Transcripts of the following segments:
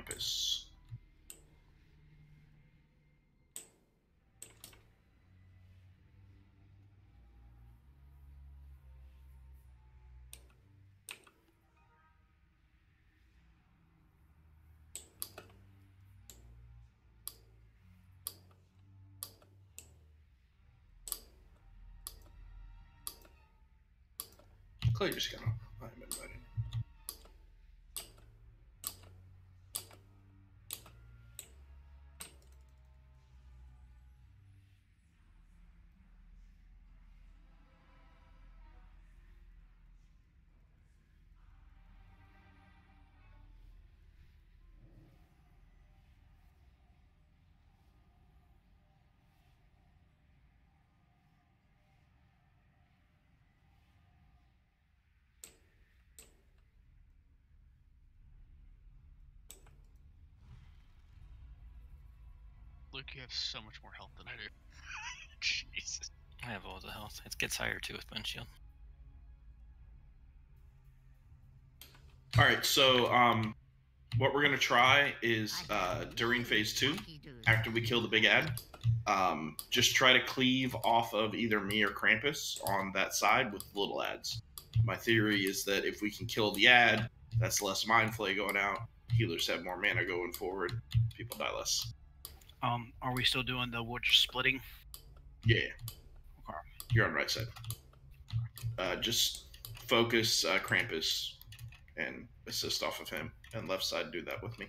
Krampus. Clay just got up. I'm inviting. Luke, you have so much more health than I do. Jesus. I have all the health. It gets higher too with windshield. Alright, so what we're gonna try is during phase 2, after we kill the big ad, just try to cleave off of either me or Krampus on that side with little ads. My theory is that if we can kill the ad, that's less mind flay going out, healers have more mana going forward, people die less. Are we still doing the wood splitting? Yeah. Okay. You're on the right side. Just focus Krampus and assist off of him, and left side do that with me.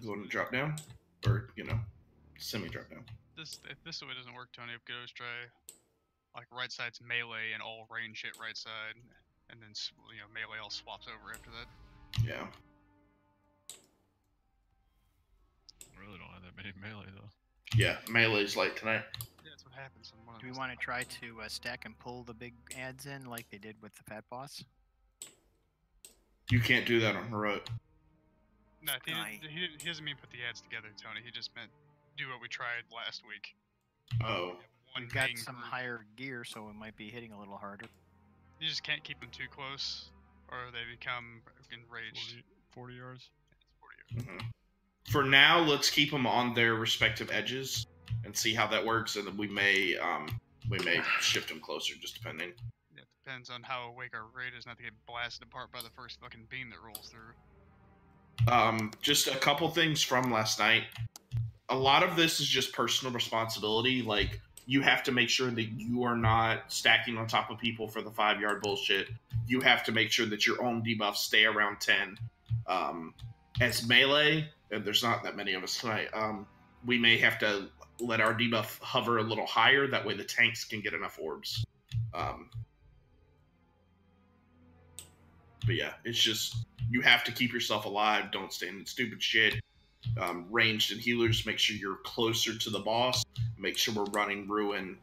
Going to drop down, or semi drop down. If this way doesn't work, Tony, we could always try like right side's melee and all range hit right side, and then melee all swaps over after that. Yeah. I really don't have that many melee though. Yeah, melee's light tonight. Yeah, that's what happens. Do we want to try to stack and pull the big ads in like they did with the fat boss? You can't do that on heroic. No, he doesn't mean put the ads together, Tony. He just meant do what we tried last week. Oh. We've got some higher gear, so it might be hitting a little harder. You just can't keep them too close, or they become enraged. 40 yards? 40 yards. Mm-hmm. For now, let's keep them on their respective edges and see how that works, and then we may shift them closer, just depending. Yeah, it depends on how awake our raid is, not to get blasted apart by the first fucking beam that rolls through. Just a couple things from last night. A lot of this is just personal responsibility. Like, you have to make sure that you are not stacking on top of people for the 5-yard bullshit. You have to make sure that your own debuffs stay around 10. As melee, and there's not that many of us tonight, we may have to let our debuff hover a little higher. That way the tanks can get enough orbs. But yeah, it's just, you have to keep yourself alive. Don't stand in stupid shit. Ranged and healers, make sure you're closer to the boss. Make sure we're running Ruin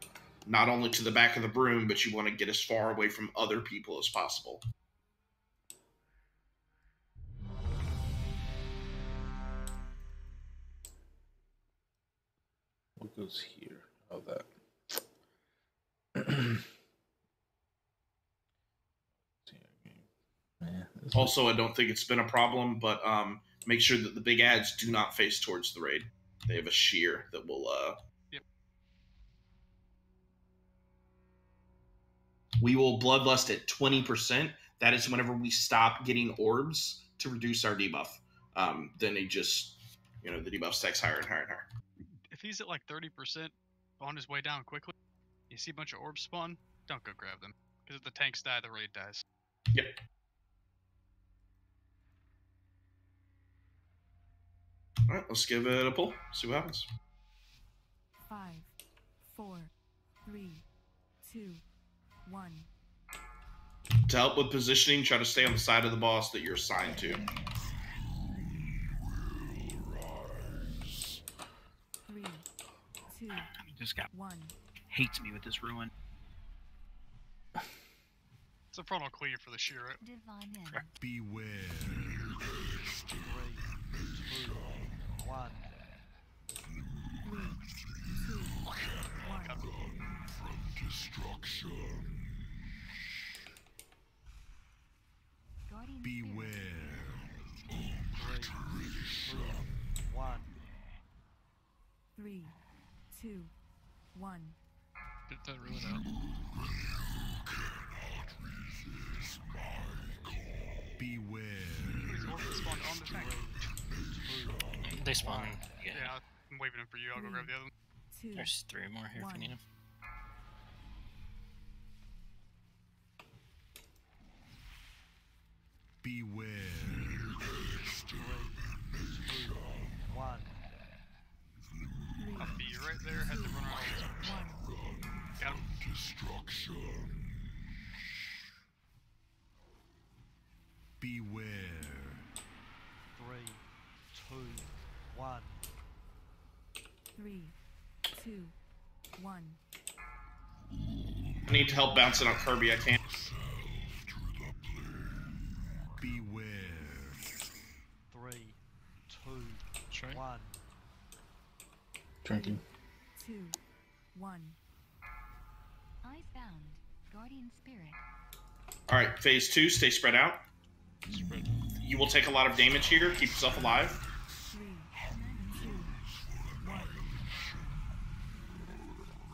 not only to the back of the broom, but you want to get as far away from other people as possible. What goes here? Oh, that. Also, I don't think it's been a problem, but make sure that the big ads do not face towards the raid. They have a shear that will... Yep. We will bloodlust at 20%. That is whenever we stop getting orbs to reduce our debuff. Then it just, the debuff stacks higher and higher and higher. If he's at like 30% on his way down quickly, you see a bunch of orbs spawn, don't go grab them. Because if the tanks die, the raid dies. Yep. Alright, let's give it a pull. See what happens. 5, 4, 3, 2, 1. To help with positioning, try to stay on the side of the boss that you're assigned to. 3, 2, This guy 1. hates me with this ruin. It's a frontal clear for the shear, right? Divine in. Beware. 3, 2, 1. Yeah. Guardian Beware. Spirit. 3, 2, 1. 3, 2, 1. Get that ruin out. Beware. These orphans spawned on the tank. They spawn. Yeah. Yeah, I'm waving them for you. I'll go grab the other one. 2, There's 3 more here if you need them. Beware. 3, 2, 1. I'll be right there. Had to run around all these orphans. Got him. Beware. 3, 2, 1. 3, 2, 1. I need to help bouncing on Kirby. I can't. Beware. 3, 2, Shrink. 1. Drinking. 2, 1. Eyes bound. Guardian Spirit. All right, phase 2. Stay spread out. Spread. You will take a lot of damage here. Keep yourself alive. 3, 2, 1.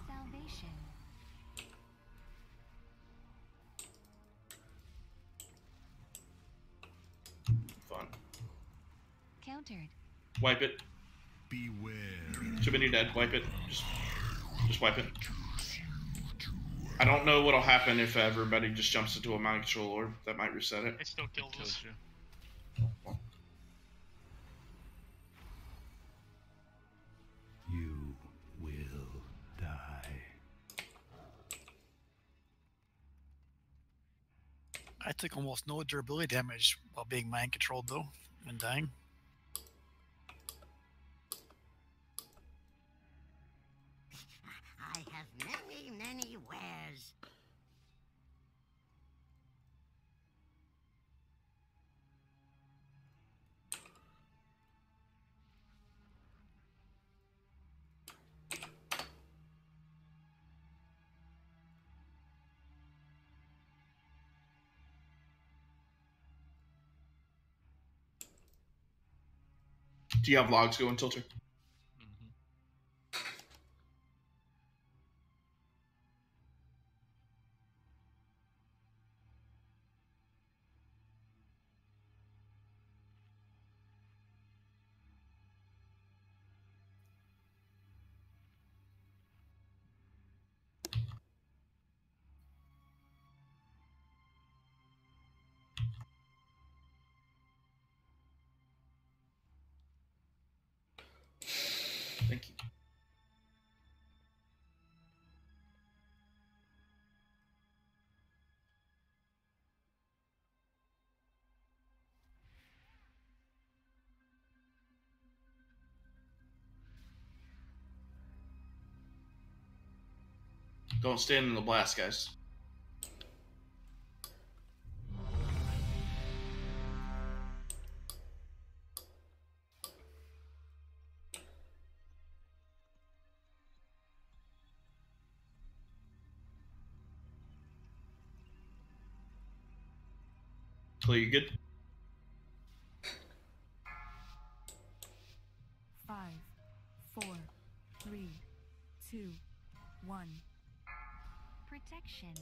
Salvation. Fun. Countered. Wipe it. Beware. Too many dead. Wipe it. Just wipe it. I don't know what'll happen if everybody just jumps into a mind control orb. That might reset it. It still kills Kills us. you. You will die. I took almost no durability damage while being mind controlled though and dying. I have many, many wares. Do you have logs going, Tilter? Mm-hmm. Thank you. Don't stand in the blast, guys. Clay, you good? 5, 4, 3, 2, 1. Protection.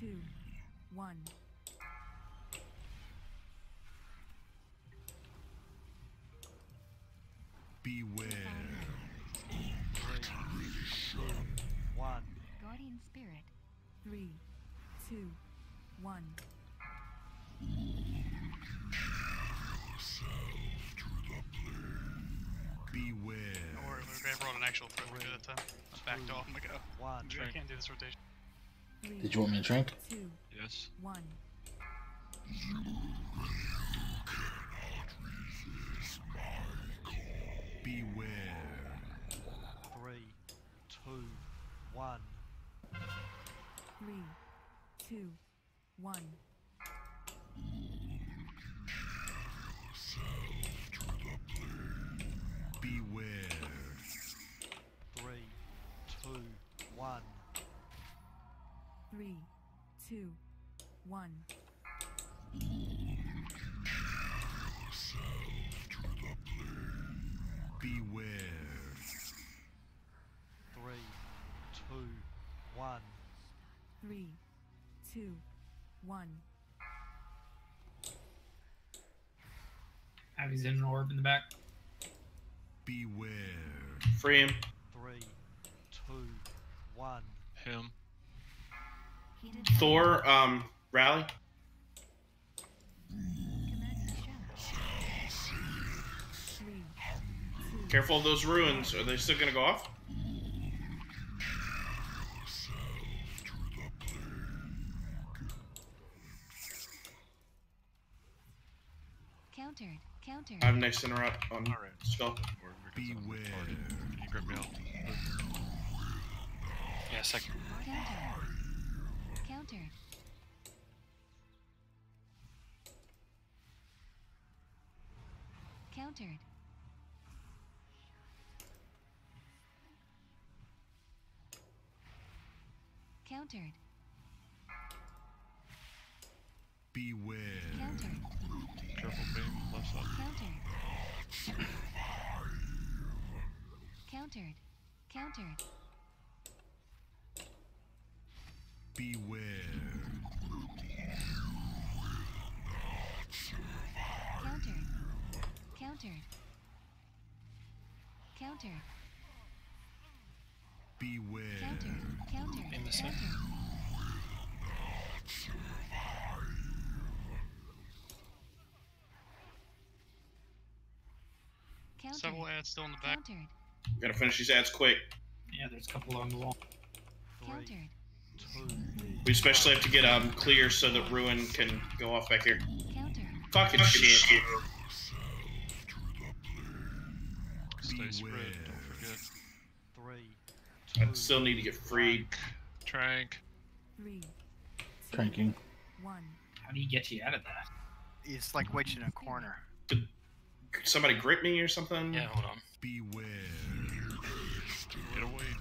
2, 1. Beware. 3, 2, 1. Guardian Spirit. 3, 2, 1. Beware. Don't worry, Luke. I brought an actual threat with me that time. I backed off. I'm like, oh, 1. I can't do this rotation. 3, Did you want me to drink? 2, Yes. 1. Beware. 3, 2, 1. 3, 2, 1. 2, 1. Beware. 3, 2, 1. 3, 2, 1. Abby's in an orb in the back. Beware. Free him. 3, 2, 1. Him. Thor, rally. Careful of those ruins. Are they still gonna go off? Countered. Countered. I have next interrupt on skull. Beware. Can you grab me out? Yeah, second. Countered. Countered. Countered. Countered. Beware. Countered. Careful, beam, left side. Countered. Countered. Countered. Beware. Countered. Countered. Countered. Beware. Countered. Countered. In the center. Countered. Several ads still in the back. Countered. Gotta finish these ads quick. Yeah, there's a couple along the wall. Countered. 2. We especially have to get clear so that Ruin can go off back here. Countered. Fucking shit. Stay spread, don't forget. 3, I still need to get freed. Trank. 3, Cranking. 1. How do you get you out of that? It's like wedged in a corner. Did somebody grip me or something? Yeah, hold on. Beware. Get away.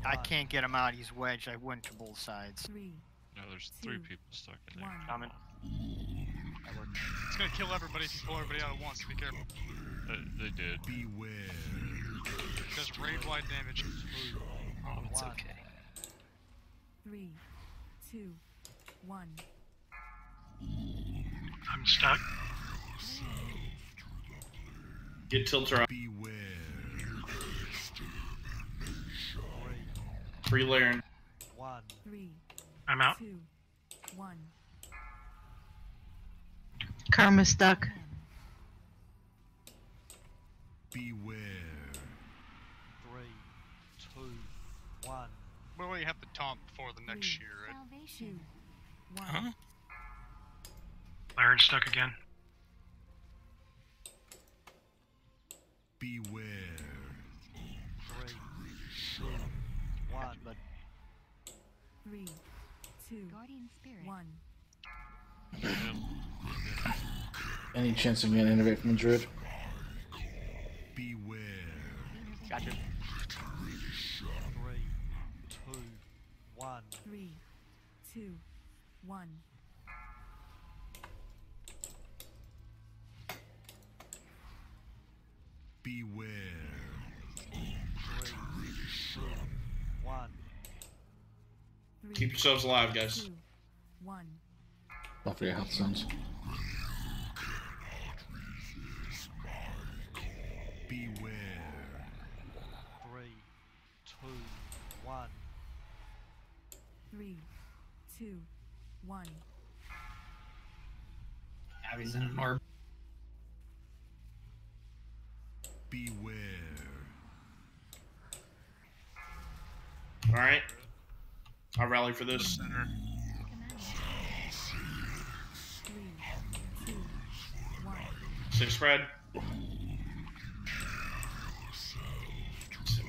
I can't get him out. He's wedged. I went to both sides. 3, No, there's 3 Two. people stuck in there. 1. Coming. It's gonna kill everybody if you pull everybody out at once. Be careful. They did. Beware. It does raid-wide damage. Oh, it's 1. okay. 3, 2, 1. I'm stuck. Get tilter up. Beware. 3 layering. 1. 3, I'm out. 2, 1. Karma stuck. Beware. 3, 2, 1. Well, you have to taunt before the next shear, right? Salvation. 1. Huh? Byron stuck again. Beware. 3, 2, 1. 3, 2, Guardian spirit. 1. Him. Any chance of getting innovate from the Druid? Beware. Gotcha. 3, 2, 1. 3, 2, 1. Beware. 3, 2, 1. Keep yourselves alive, guys. 2, 1. Off your health zones. Beware. 3, 2, 1. 3, 2, 1. Abby's in an orb. Beware. Alright. I'll rally for this. 3, 2, 1. 6 spread.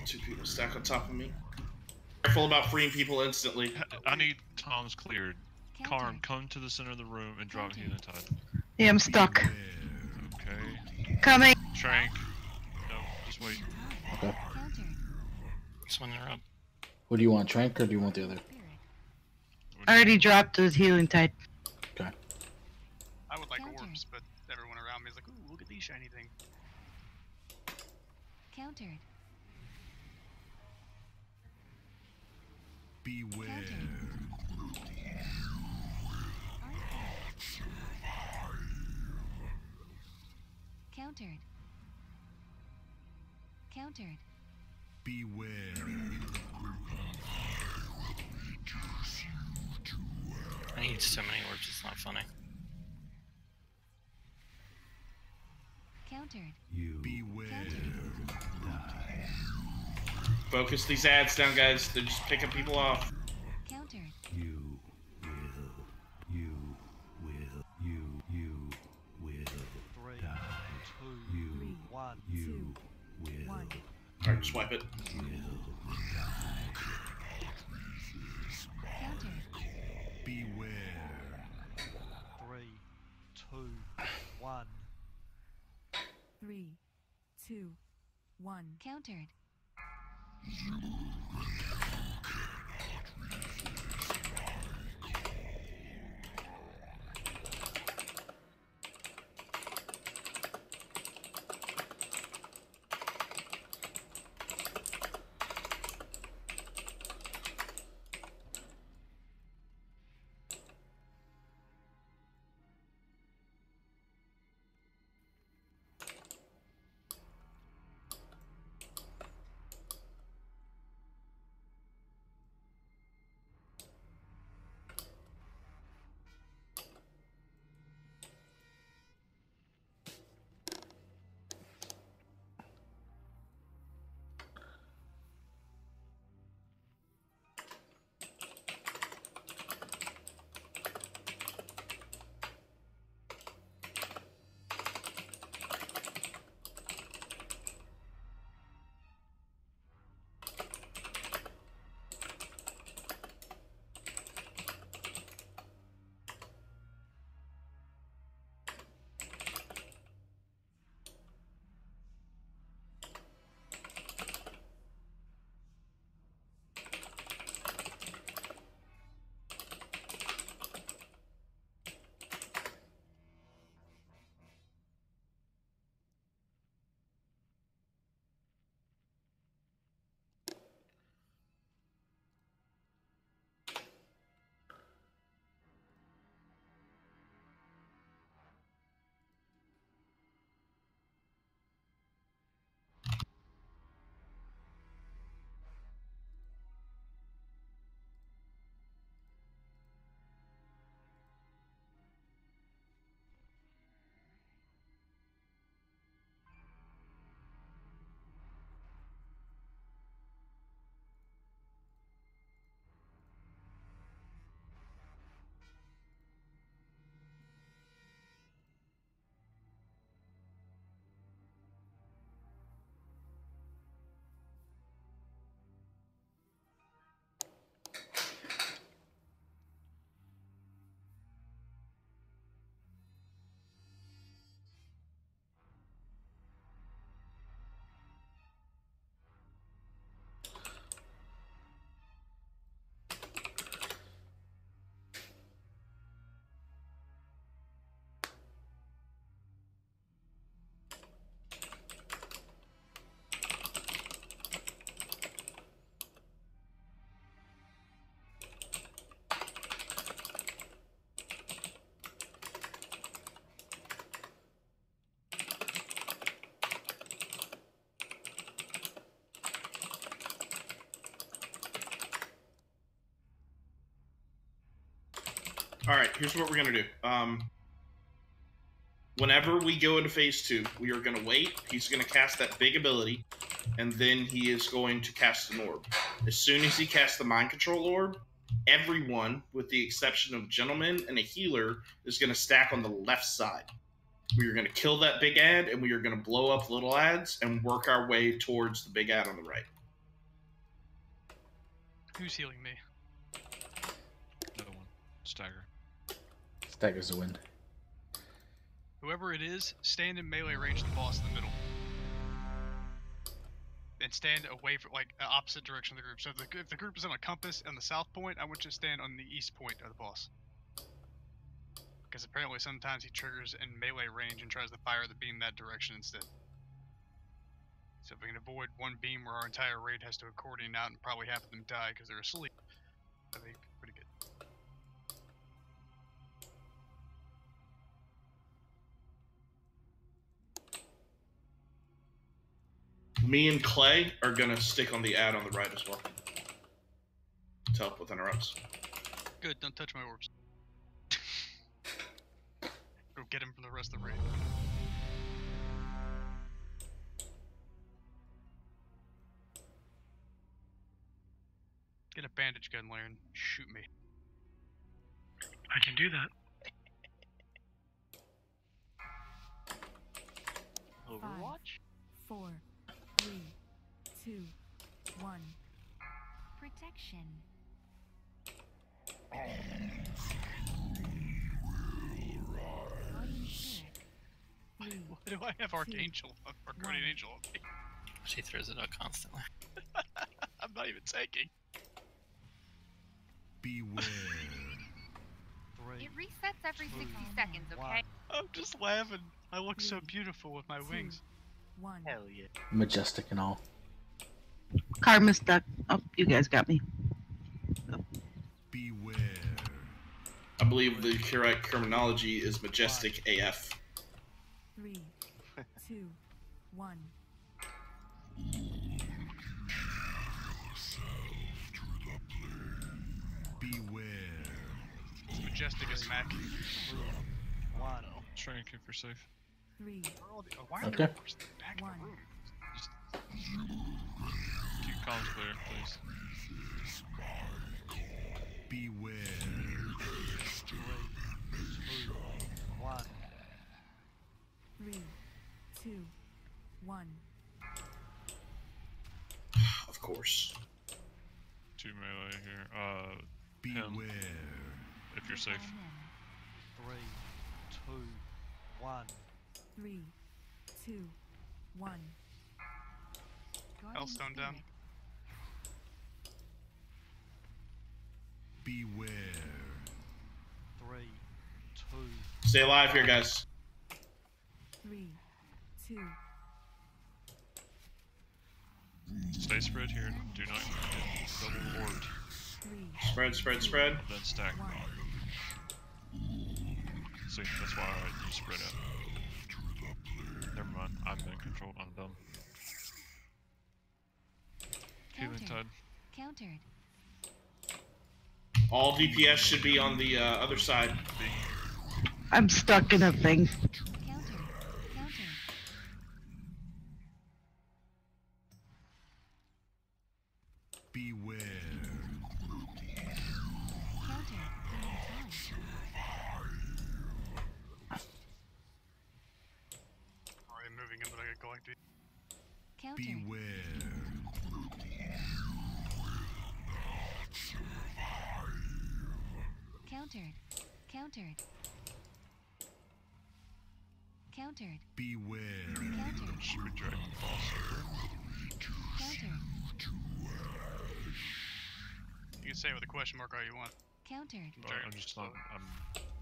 2 people stack on top of me. Careful about freeing people instantly. I need Tom's cleared. Karm, come to the center of the room and drop Hina Tide. Yeah, I'm stuck. Okay. Coming. Trank. No, just wait. Okay. Just one interrupt. What do you want, Trank, or do you want the other? I already dropped the healing tide. I would like orbs, but everyone around me is like, ooh, look at these shiny things. Countered. Beware. Countered. Countered. Beware. I need so many orbs, it's not funny. Countered. Beware. Focus these ads down, guys. They're just picking people off. Countered. You will 3, die. 2, You 1. will Alright, just wipe it. Countered. beware. 3, 2, 1. 3, 2, 1. Countered. All right, here's what we're gonna do. Whenever we go into phase 2, we are gonna wait. He's gonna cast that big ability, and then he is going to cast an orb. As soon as he casts the mind control orb, everyone, with the exception of gentleman and a healer, is gonna stack on the left side. We are gonna kill that big ad, and we are gonna blow up little ads and work our way towards the big ad on the right. Who's healing me? No one. Stagger. Stagger's the win. Whoever it is, stand in melee range of the boss in the middle. and stand away from like opposite direction of the group. So if the group is on a compass on the south point, I want you to stand on the east point of the boss. Because apparently sometimes he triggers in melee range and tries to fire the beam that direction instead. So if we can avoid one beam where our entire raid has to accordion out and probably half of them die because they're asleep, I think pretty good. Me and Clay are gonna stick on the ad on the right as well to help with interrupts. Good, don't touch my orbs. Go get him from the rest of the raid. Get a bandage gun, Laren. Shoot me. I can do that. Overwatch. 4, 3, 2, 1. Protection. Why do I have Archangel or Guardian Angel on me? She throws it out constantly. I'm not even taking. Beware. It resets every 60 seconds, okay? I'm just laughing. I look so beautiful with my wings. 1. Hell yeah. Majestic and all. Karma's stuck. Oh, you guys got me. Beware. I believe the correct terminology is majestic AF. 3, 2, 1. Beware. It's majestic as Mac. 1. Trying to keep her safe. 3, Why are Okay. there doors in the back of 1. the room? Just keep comms clear, please. Beware. 3, 2, 1. 3, 2, 1. Of course. 2 melee here. Him, Beware. if you're safe. 3, 2, 1. 3, 2, 1. Hellstone down. Beware. 3, 2, Stay alive here, guys. 3, 2. Stay spread here. Do not get double orbed. 3, Spread, spread, spread. Then stack. 1. See, that's why you spread out. Never mind. I'm in control. I'm dumb. Healing tide. Countered. All DPS should be on the other side. I'm stuck in a thing. Countered. Countered. Beware. Countered. Already moving in, but I get collected. Countered. Beware. Countered. Countered. Countered. Beware. Countered. Should be dragging the boss. Countered. You can say it with a question mark all you want. Countered. I'm just not. I'm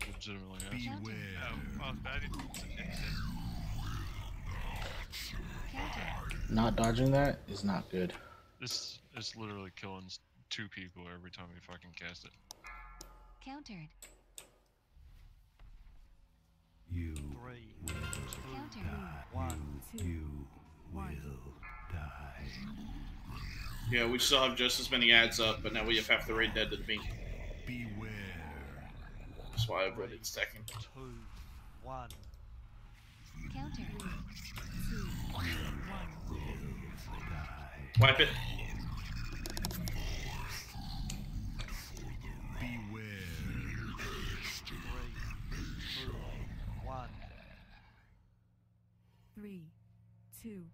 legitimately asking. Beware. Oh, well, I didn't. Countered. Not dodging that is not good. This is literally killing 2 people every time we fucking cast it. Countered. You 3, will 2, Countered. 1. You will 1. die. Yeah, we still have just as many ads up, but now we have half the raid dead to the beam. Beware. That's why I avoided stacking. 2, 1. Countered. 2, 1. Wipe it. Beware. 3, 2, 1. 3, 2.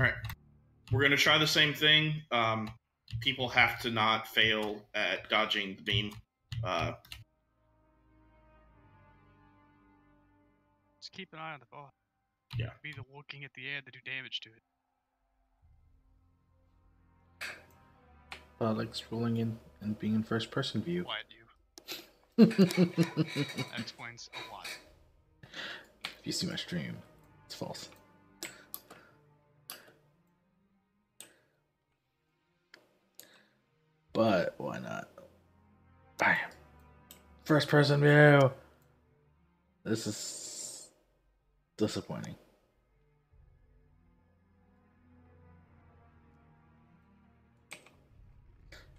All right. We're going to try the same thing. People have to not fail at dodging the beam. Just keep an eye on the boss. Yeah. Be the looking at the ad to do damage to it. I like scrolling in and being in first person view. Why do you? That explains a lot. If you see my stream, it's false. But why not? Bam. First person view. This is disappointing.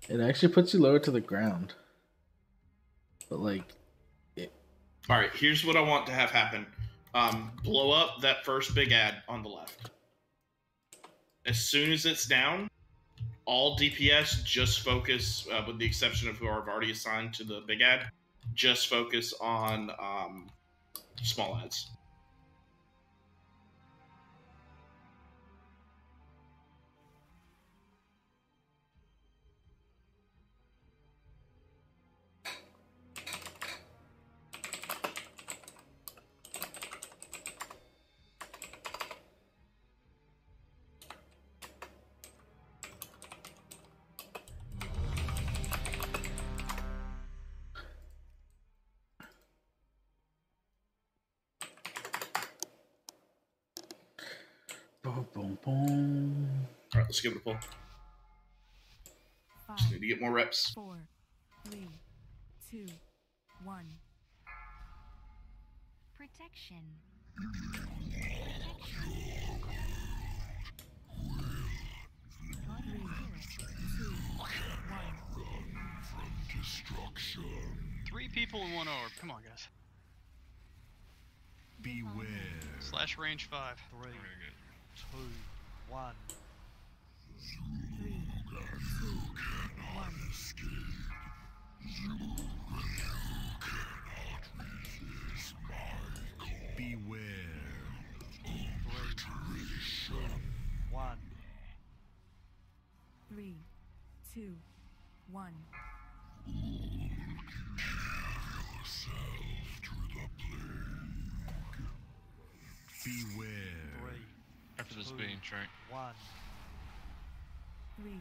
It actually puts you lower to the ground. But like Alright, here's what I want to have happen. Blow up that first big ad on the left. As soon as it's down, all DPS just focus, with the exception of who I've already assigned to the big ad, just focus on small ads. boom, boom, boom. Alright, let's give it a pull. 5, Just need to get more reps. 4, 3, 2, 1. Protection. Three people in one orb. Come on, guys. Beware. Slash range 5. 3, 2, 1. 3, 2, 1. Beware. 3, 2, 1. 3, 2, 1. Beware. 3, After this 2, being trained. 1. 3,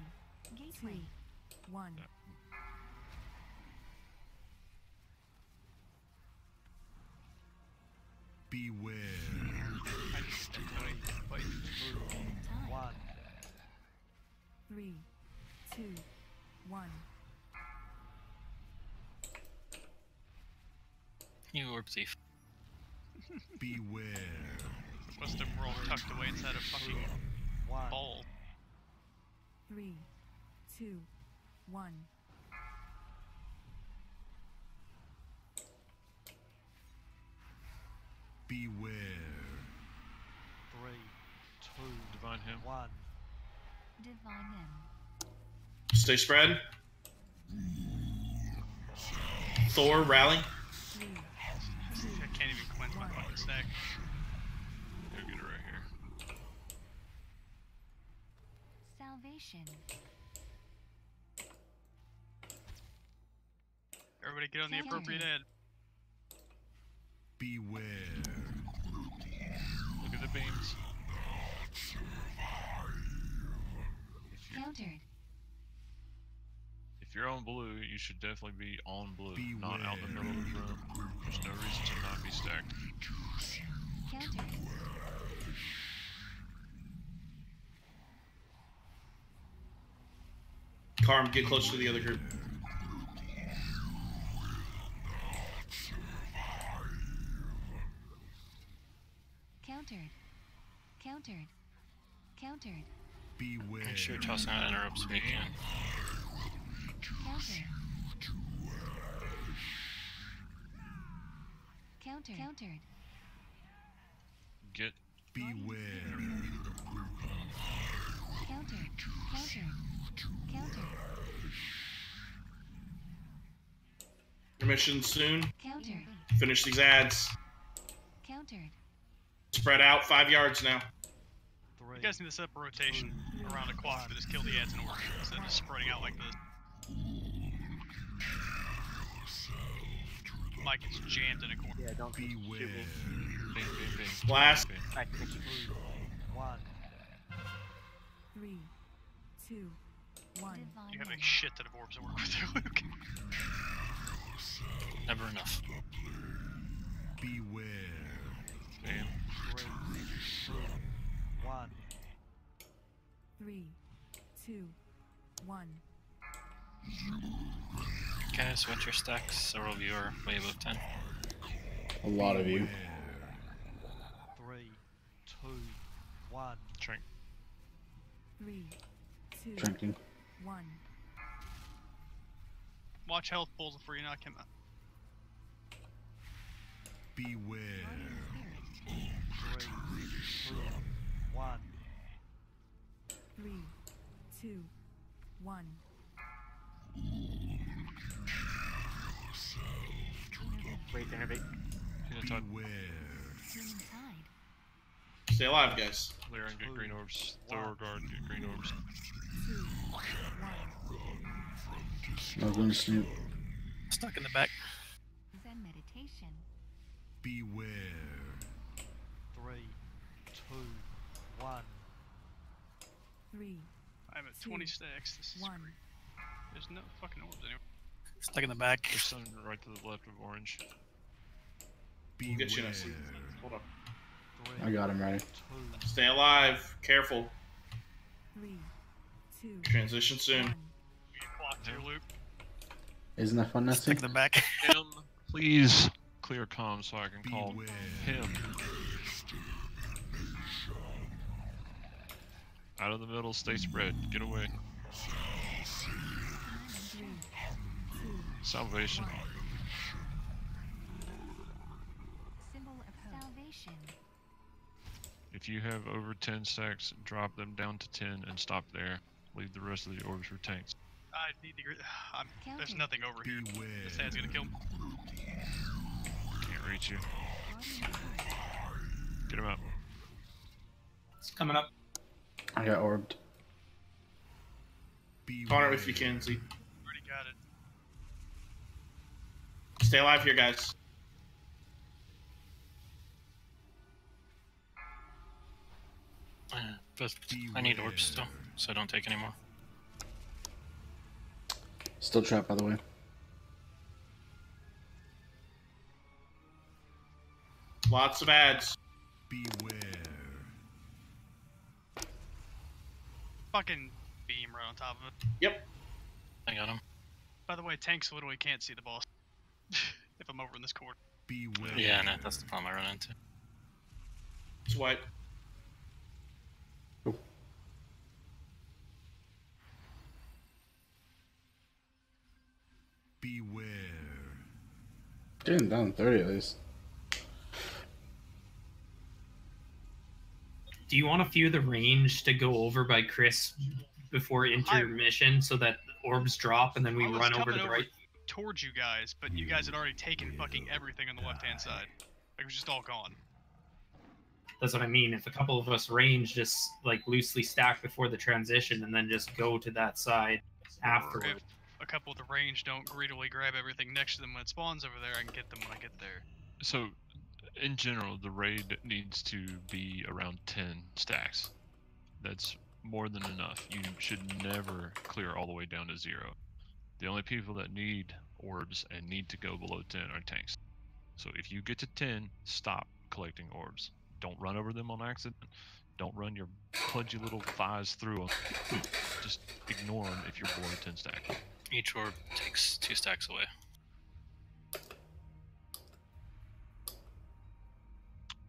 Gateway. 2, 1. Beware. 1. 3, 2, 1. You orb thief. Beware. What's them roll tucked away inside a fucking 1. ball? 3, 2, 1. Beware. 3, 2, Divine him. 1. Divine him. Stay spread. Thor, rally. 3, I can't even cleanse my fucking stack. Go get it right here. Salvation. Everybody get on the appropriate ad. Beware. Look at the beams. Countered. If you're on blue, you should definitely be on blue, Beware. not out in the middle of the room. There's no reason to not be stacked. Countered. Carm, get close to the other group. Countered. Countered. Countered. Beware. Make sure you're tossing out interrupts when you can. Countered. Countered. Countered. Get. Beware. Countered. Countered. Countered. Mission soon. Countered. Finish these ads. Countered. Spread out 5 yards now. 3, You guys need to set up a rotation around a clock to just kill the ads in order instead of just spreading out like this. Mike is jammed in a corner. Yeah, don't beware. Bing, bing, bing. Blast. Bing. 1. 3, 2, 1. You have a shit ton of orbs to work with there, Luke. Never enough. Beware. Bam. 3, 2, 1. 3, 2, 1. Guys, what's your stacks? Several of you are way above 10. A lot of you. 3, 2, 1. Drink. 3, 2, Drinking. 1. Watch health pulls before you knock him out. Beware. 3, 2, 1. 3, 2, 1. Wait, innovate. Beware. Stay alive, guys. Clear and get green orbs. Throw guard, get green orbs. 2, 1. I was going to snoop. Stuck in the back. Zen meditation. Beware. 3, 2, 1. 3, I'm at 20 stacks. This is 1. great. There's no fucking orbs anywhere. Stuck in the back. There's some right to the left of orange. We'll get you in a Beware. seat. Hold up. I got him ready. Stay alive. Careful. 3, 2, Transition soon. 1. You clocked here, Luke. Isn't that fun, Nessie? Stuck in the back. Him, please clear comms so I can call Beware. him. Out of the middle, stay spread. Get away. 3, 2, Salvation. Symbol of salvation. If you have over 10 stacks, drop them down to 10 and stop there. Leave the rest of the orbs for tanks. I need to. There's nothing over here. Beware. This ad's gonna kill me. Can't reach you. Get him up. It's coming up. I got orbed. Connor, if you can, Z. Already got it. Stay alive here, guys. But I need orbs still, so I don't take any more. Still trapped, by the way. Lots of ads. Beware. Fucking beam right on top of it. Yep. I got him. By the way, tanks literally can't see the boss. If I'm over in this corner. Beware. Yeah, no, that's the problem I run into. It's white. Beware. Getting down 30 at least. Do you want a few of the range to go over by Chris before intermission so that orbs drop and then we I was run over to coming the right? towards you guys, but you guys had already taken fucking everything on the left-hand side. Like, it was just all gone. That's what I mean. If a couple of us range just like loosely stack before the transition and then just go to that side afterward. If a couple of the range don't greedily grab everything next to them when it spawns over there, I can get them when I get there. So, in general, the raid needs to be around 10 stacks. That's more than enough. You should never clear all the way down to 0. The only people that need orbs and need to go below 10 are tanks. So if you get to 10, stop collecting orbs. Don't run over them on accident. Don't run your pudgy little thighs through them. Just ignore them if you're below 10 stack. Each orb takes 2 stacks away.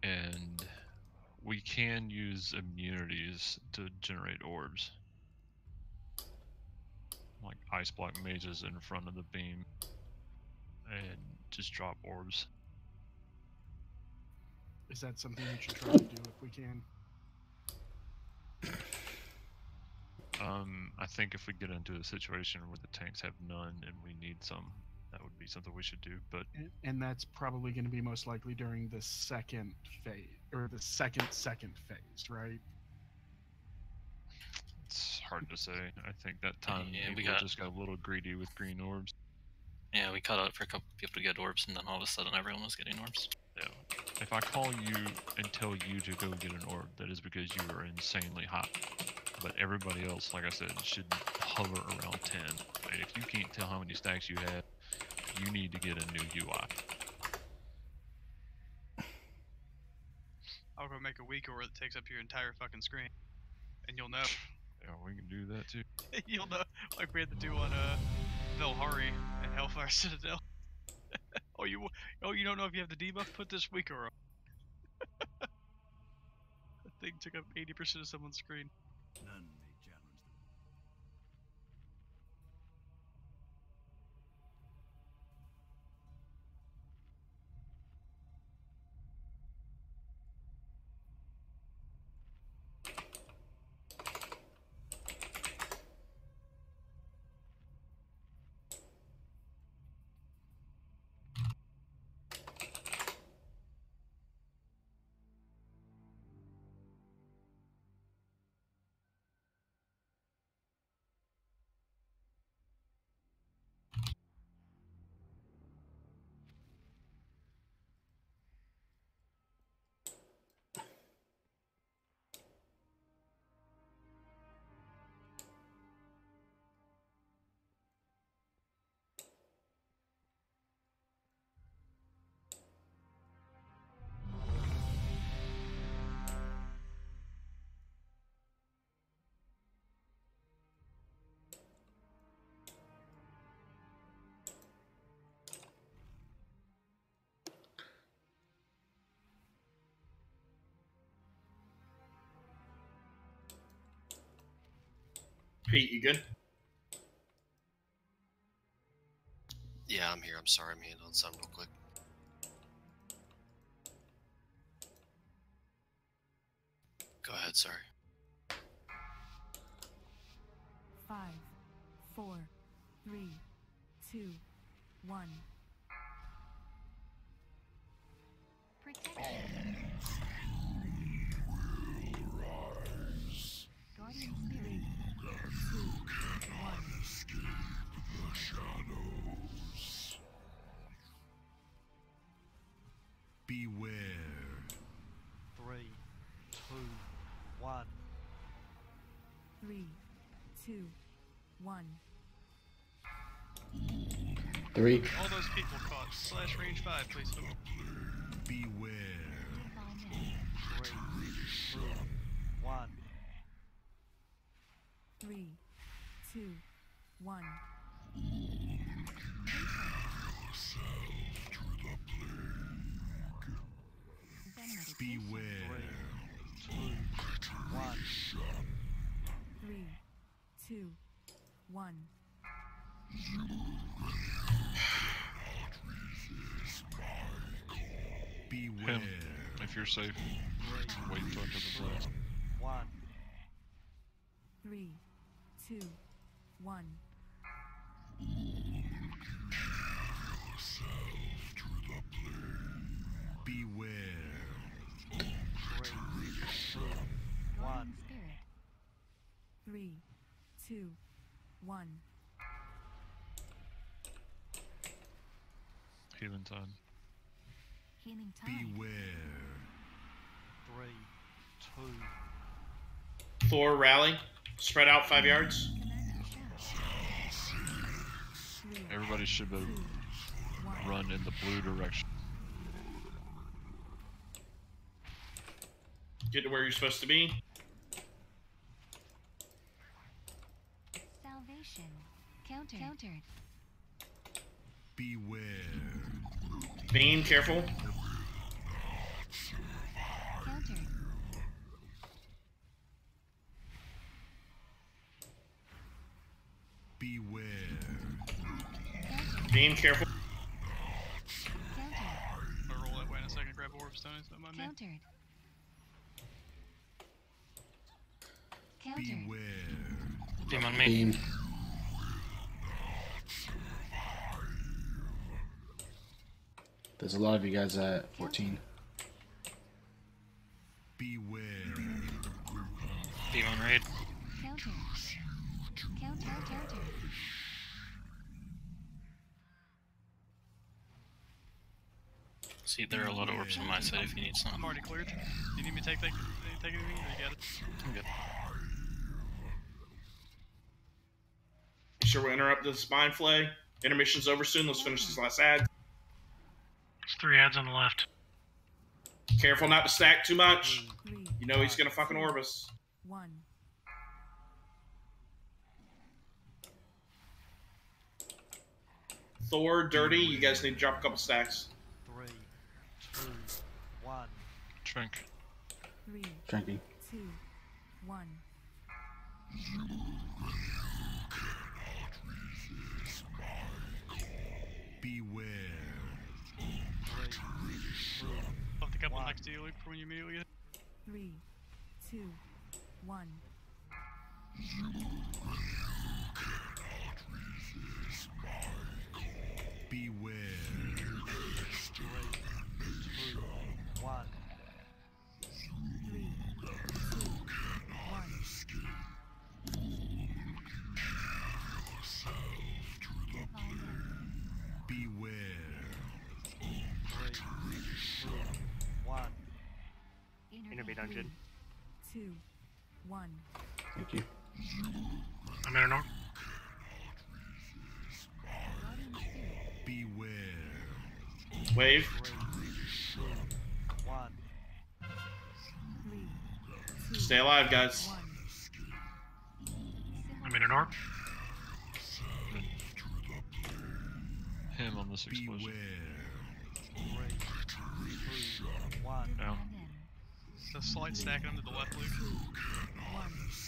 And we can use immunities to generate orbs. Like ice block mages in front of the beam. And just drop orbs. Is that something we should try to do if we can? I think if we get into a situation where the tanks have none and we need some, that would be something we should do. But And that's probably going to be most likely during the second phase, or the second phase, right? It's hard to say. I think that time Yeah, people just got a little greedy with green orbs. Yeah, we cut out for a couple people to get orbs, and then all of a sudden everyone was getting orbs. Yeah. If I call you and tell you to go get an orb, that is because you are insanely hot. But everybody else, like I said, should hover around 10. And if you can't tell how many stacks you have, you need to get a new UI. I'll go make a week order that takes up your entire fucking screen, and you'll know. Yeah, we can do that too. You'll know, like we had to do on Velhari and Hellfire Citadel. Oh, you don't know if you have the debuff? Put this weaker on. That thing took up 80% of someone's screen. None may challenge them. Pete, you good? Yeah, I'm here. I'm sorry, I'm handling something real quick. Go ahead, sorry. 5, 4, 3, 2, 1. Protection. Guardian Spirit. 2, 1. Beware. 3, 2, 1. 3, 2, 1. 3. All those people caught. Slash range 5, please. Beware. 3, 2, 1. 3, 2, 1. Beware. 3, 2, 1. 3, 2, 1. Beware. If you're safe, wait until after the blast. 1. 3, 2, 1. Beware. 3, 2, 1. 3, 2, 1. Healing time. Healing time. Beware. 3, 2. Thor, rally. Spread out 5 yards. Everybody should be run in the blue direction. Get to where you're supposed to be. Salvation. Countered. Beware. Bane, careful. Countered. Beware. Bane, careful. I'll roll that way in a second. Grab orbs, Tony. Is that my man? Countered. Beware. Beam on me. Beam. There's a lot of you guys at 14. Beware. Beam on raid. Counter. Counter. See, there are a lot of orbs on my side if you need some. I'm already cleared. Do you need me to take anything, or you got it? I'm good. You sure we'll interrupt this mind flay? Intermission's over soon. Let's finish this last ad. There's 3 ads on the left. Careful not to stack too much. You know he's gonna fucking orb us. 1. Thor, Dirty, you guys need to drop a couple stacks. 3, 2, 1. Trink. 3, Drinking. 2, 1. Beware. 3, 2, Left the couple next to you, Luke, for when you immediately get 3, 2, 1. Beware. 3, 2, 1. 3, 2, 1. Beware. 3, 2, 1. Innervate dungeon. 2, 1. Thank you. I'm in an orb. Beware. Wave. 3, 2, 1. 3, Stay alive, guys. 1. I'm in an orb. Him on this explosion. 3, 2, 1. Down. the slight stacking them to the left, Luke.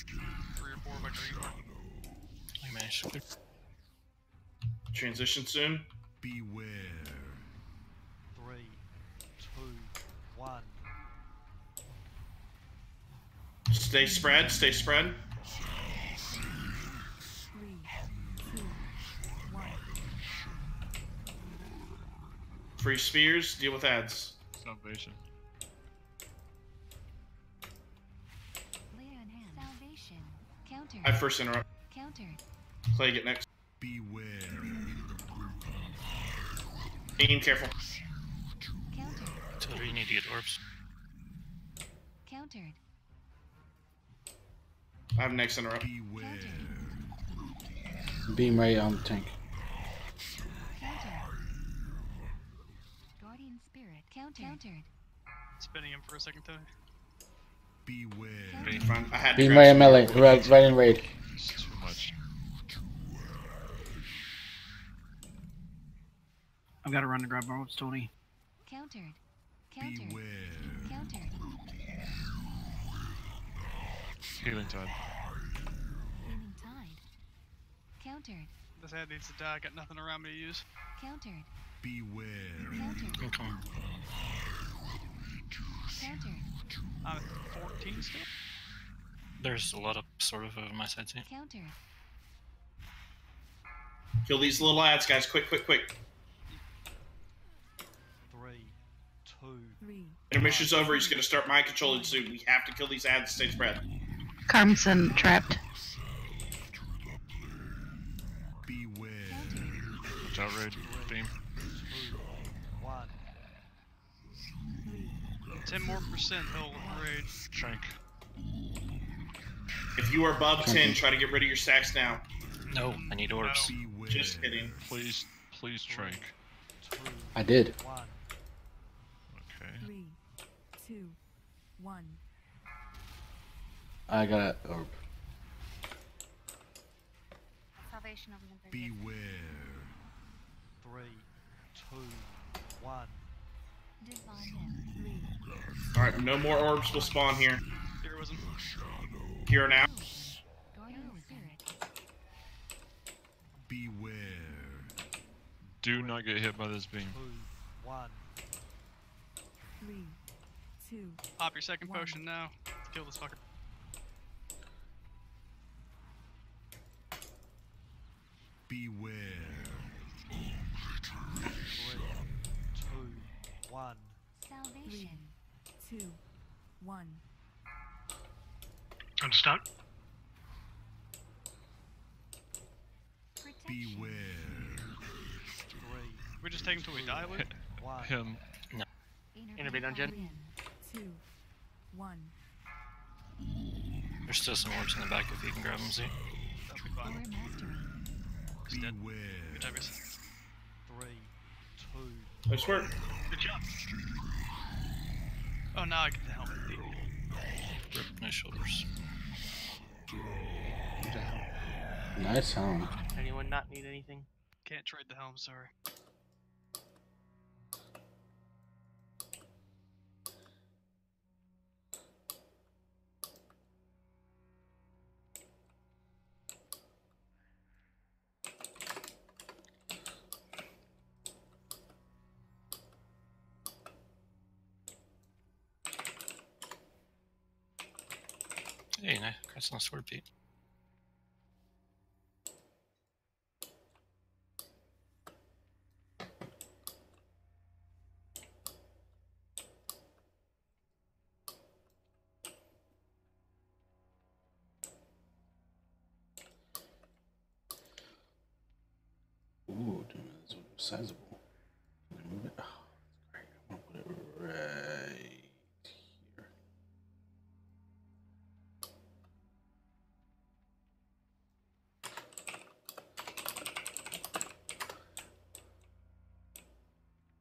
3 or 4 by green mark. I managed to clear. Transition soon. Beware. 3, 2, 1. Stay spread, stay spread. 3, 2, 1. Free spears, deal with ads. Salvation. Salvation. Countered. I first interrupt. Countered. Clay, get next. Beware. Aim careful. Countered. So you need to get orbs. Countered. I have next interrupt. Beware. Beam right on the tank. Countered. Guardian spirit. Countered. Spinning him for a second, Tony. Beware. I had Beam right in melee. Right in raid. It's too much. I've got to run to grab my ropes, Tony. Countered. Countered. Beware. Countered. Healing tide. Healing tide. Countered. This ad needs to die. Got nothing around me to use. Countered. Beware. Countered. I'm coming. Countered. I'm at 14 still. There's a lot of sort of over my side too. Countered. Kill these little ads, guys. Quick, quick, quick. 3, 2. 3. Intermission's over. He's going to start mind controlling soon. We have to kill these ads. Stay spread. Carmson trapped. Beware. Watch out, raid. Beam. 2, 1. 10% more he'll raid. Shank. If you are above 10, try to get rid of your stacks now. No, I need orbs. Beware. Just kidding. Please, please, Trank. 2, I did. 1. Okay. 3, 2, 1. I got orb. Salvation over number. Beware. 3, 2, 1. Divine. 3. Alright, no more orbs will spawn here. Heroism. Here now. Guardian spirit. Beware. Do not get hit by this beam. 2, 1. 3, 2. Pop your second potion now. Kill this fucker. Beware. 3, 2, 1. Salvation. 2, 1. I'm stuck. Beware. 3, We just take him till we die, Luke? 1. Him. No. Innervate dungeon. 2, 1. There's still some orbs in the back if you can grab them, see? That'll be fine. He's dead. Good job, guys. 3, 2. Nice work. Good job. Oh, now I get the helmet. Rip my shoulders. Nice helm. Anyone not need anything? Can't trade the helm, sorry. Hey, nice. Congrats on the sword, Pete. Ooh, dude, that's sizable. Can I move it? Oh, that's great. I'm gonna put it right here.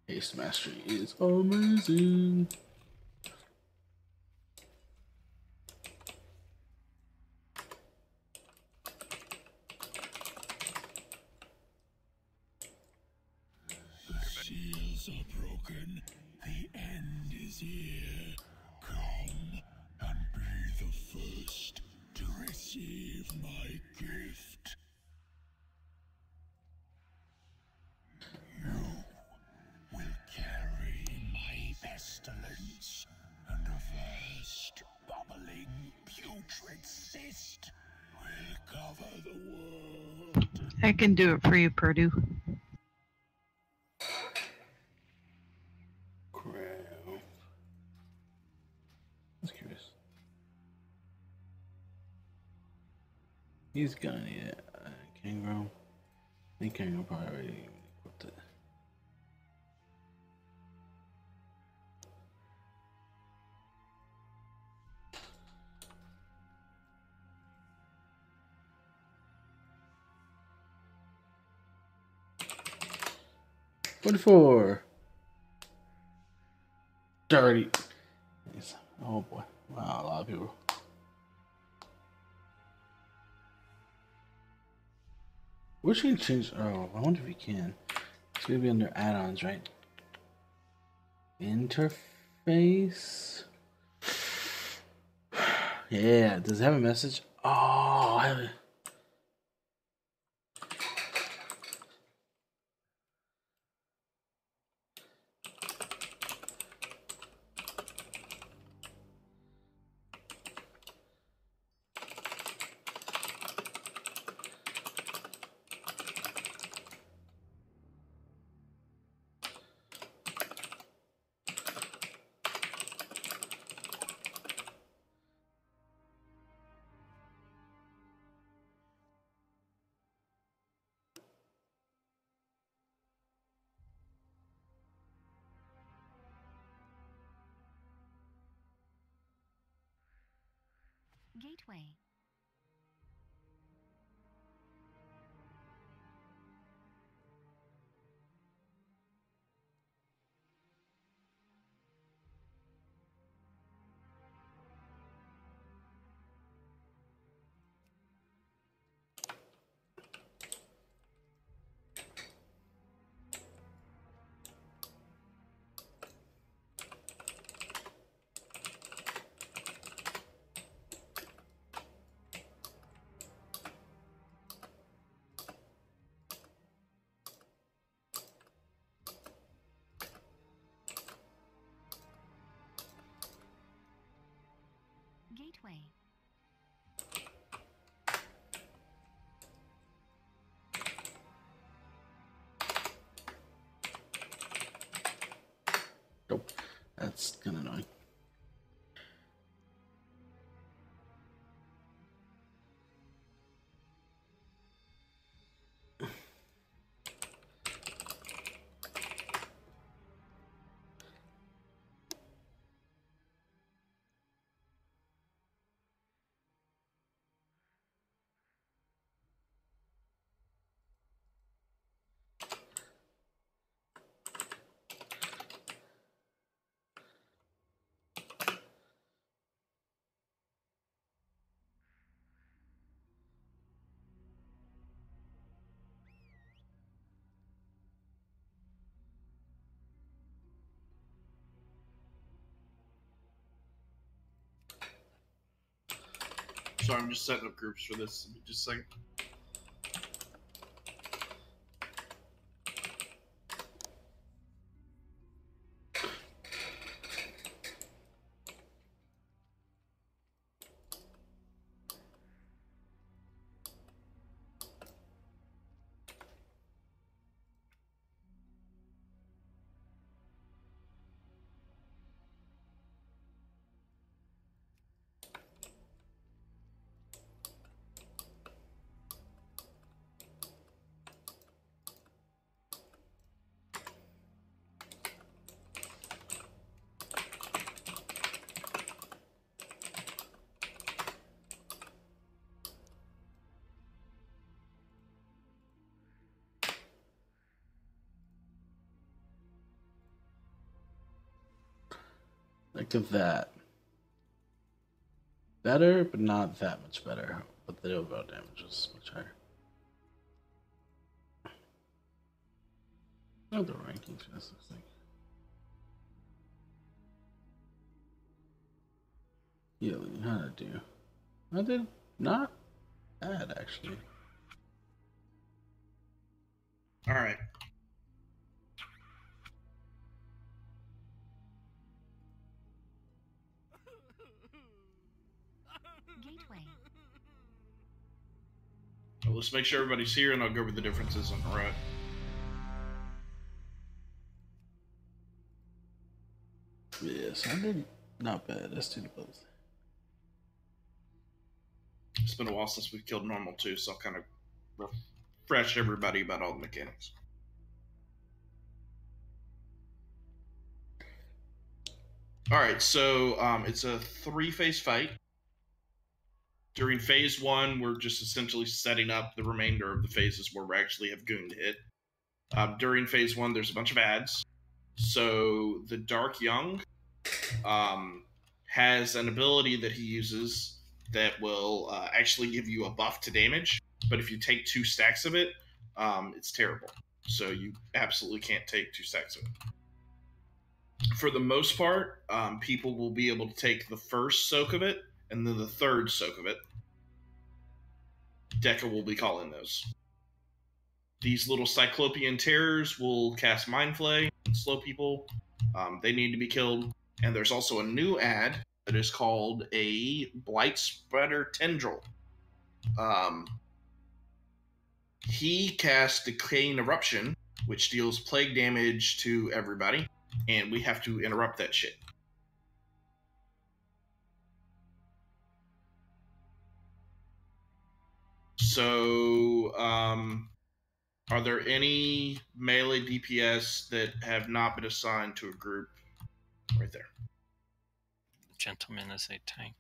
Haste mastery is amazing. Seals are broken. The end is here. Come and be the first to receive my gift. You will carry my pestilence, and a vast, bubbling, putrid cyst will cover the world. I can do it for you, Purdue. That's curious. He's gonna need a kangaroo. I think kangaroo probably already equipped it. $44. Dirty. Oh boy. Wow, a lot of people. Wish we can change. Oh, I wonder if we can. It's gonna be under add-ons, right? Interface. Yeah. Does it have a message? Oh, I have it. Gateway. Gateway. Nope. That's kind of annoying. So I'm just setting up groups for this. Just a second. Look at that. Better, but not that much better. But the overall damage is much higher. What the rankings for this looks like. Healing, how to do? I did not bad actually. All right. Gateway. Well, let's make sure everybody's here, and I'll go over the differences on the road. Yes, I did not bad. Let's do both. It's been a while since we've killed normal too, so I'll kind of refresh everybody about all the mechanics. All right, so it's a 3-phase fight. During phase 1, we're just essentially setting up the remainder of the phases where we actually have goon to hit. During phase 1, there's a bunch of ads. So the Dark Young has an ability that he uses that will actually give you a buff to damage, but if you take 2 stacks of it, it's terrible. So you absolutely can't take 2 stacks of it. For the most part, people will be able to take the first soak of it, and then the third soak of it. Deca will be calling those. These little Cyclopean terrors will cast Mind Flay and slow people. They need to be killed. And there's also a new ad that is called a Blight Spreader Tendril. He casts Decaying Eruption, which deals plague damage to everybody, and we have to interrupt that shit. So, are there any melee DPS that have not been assigned to a group? Right there. Gentleman is a tank.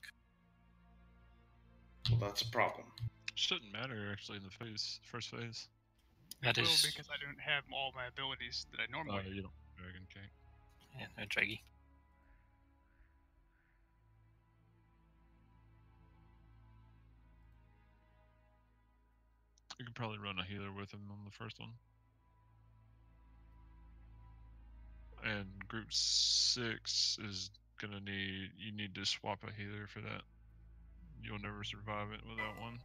Well, that's a problem. Shouldn't matter actually in the first phase. That It will is. because I don't have all my abilities that I normally. You don't Dragon King. Yeah, no draggy. You can probably run a healer with him on the first one. And group 6 is gonna you need to swap a healer for that. You'll never survive it without one.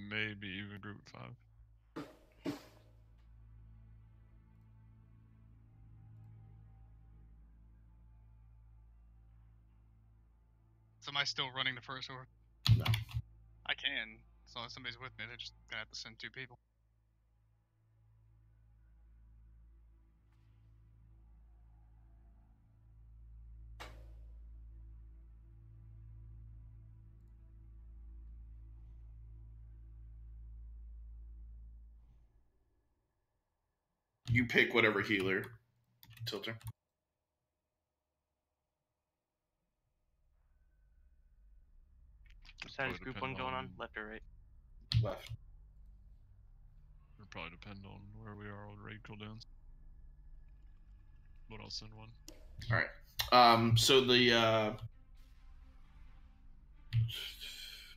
Maybe even group 5. So am I still running the first org? No. I can. As long as somebody's with me, they're just gonna have to send 2 people. You pick whatever healer, Tilter. What side is group 1 going on? Left or right? Left. It'll probably depend on where we are with raid cooldowns. But I'll send one. Alright. So the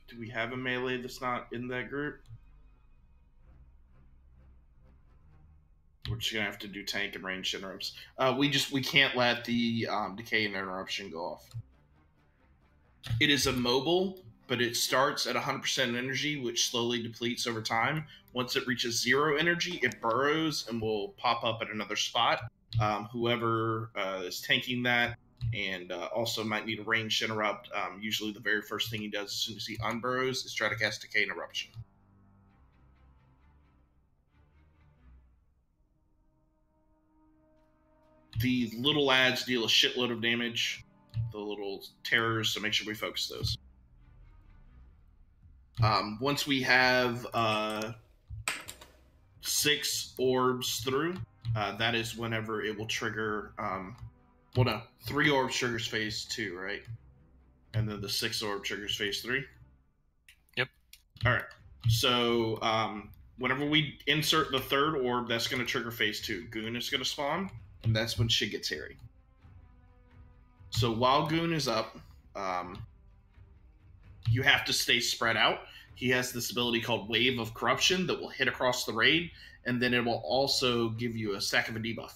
do we have a melee that's not in that group? We're just gonna have to do tank and range interrupts. We can't let the decay and interruption go off. It is immobile, but it starts at 100% energy, which slowly depletes over time. Once it reaches 0 energy, it burrows and will pop up at another spot. Whoever is tanking that and also might need a ranged interrupt, usually the very first thing he does as soon as he unburrows is try to cast Decay and Eruption. The little ads deal a shitload of damage, the little terrors, so make sure we focus those. Once we have 6 orbs through, that is whenever it will trigger. Well, no, 3 orbs triggers phase 2, right? And then the 6th orb triggers phase 3. Yep. All right. So whenever we insert the 3rd orb, that's going to trigger phase 2. Goon is going to spawn, and that's when shit gets hairy. So while Goon is up, you have to stay spread out. He has this ability called Wave of Corruption that will hit across the raid, and then it will also give you a stack of a debuff.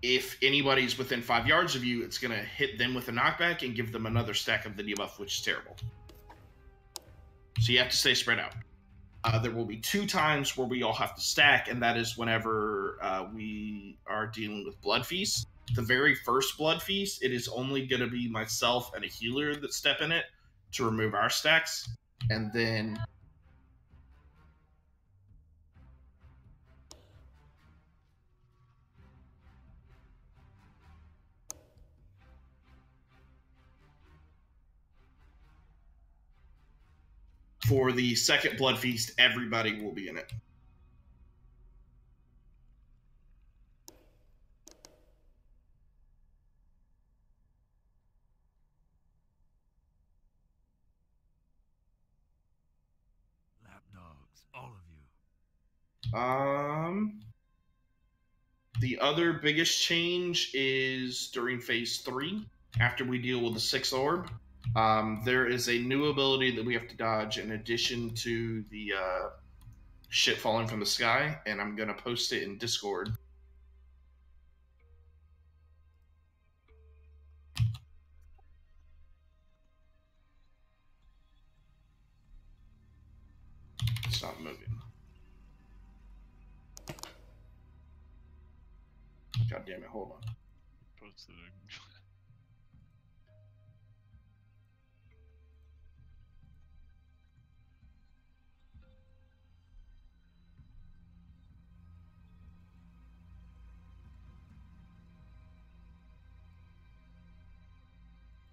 If anybody's within 5 yards of you, it's going to hit them with a knockback and give them another stack of the debuff, which is terrible. So you have to stay spread out. There will be 2 times where we all have to stack, and that is whenever we are dealing with Blood Feast. The very first Blood Feast, it is only going to be myself and a healer that step in it to remove our stacks. And then for the second Blood Feast, everybody will be in it. Lapdogs, all of you. The other biggest change is during phase 3, after we deal with the 6th orb. There is a new ability that we have to dodge in addition to the shit falling from the sky, and I'm going to post it in Discord. It's not moving. God damn it, hold on. Post the...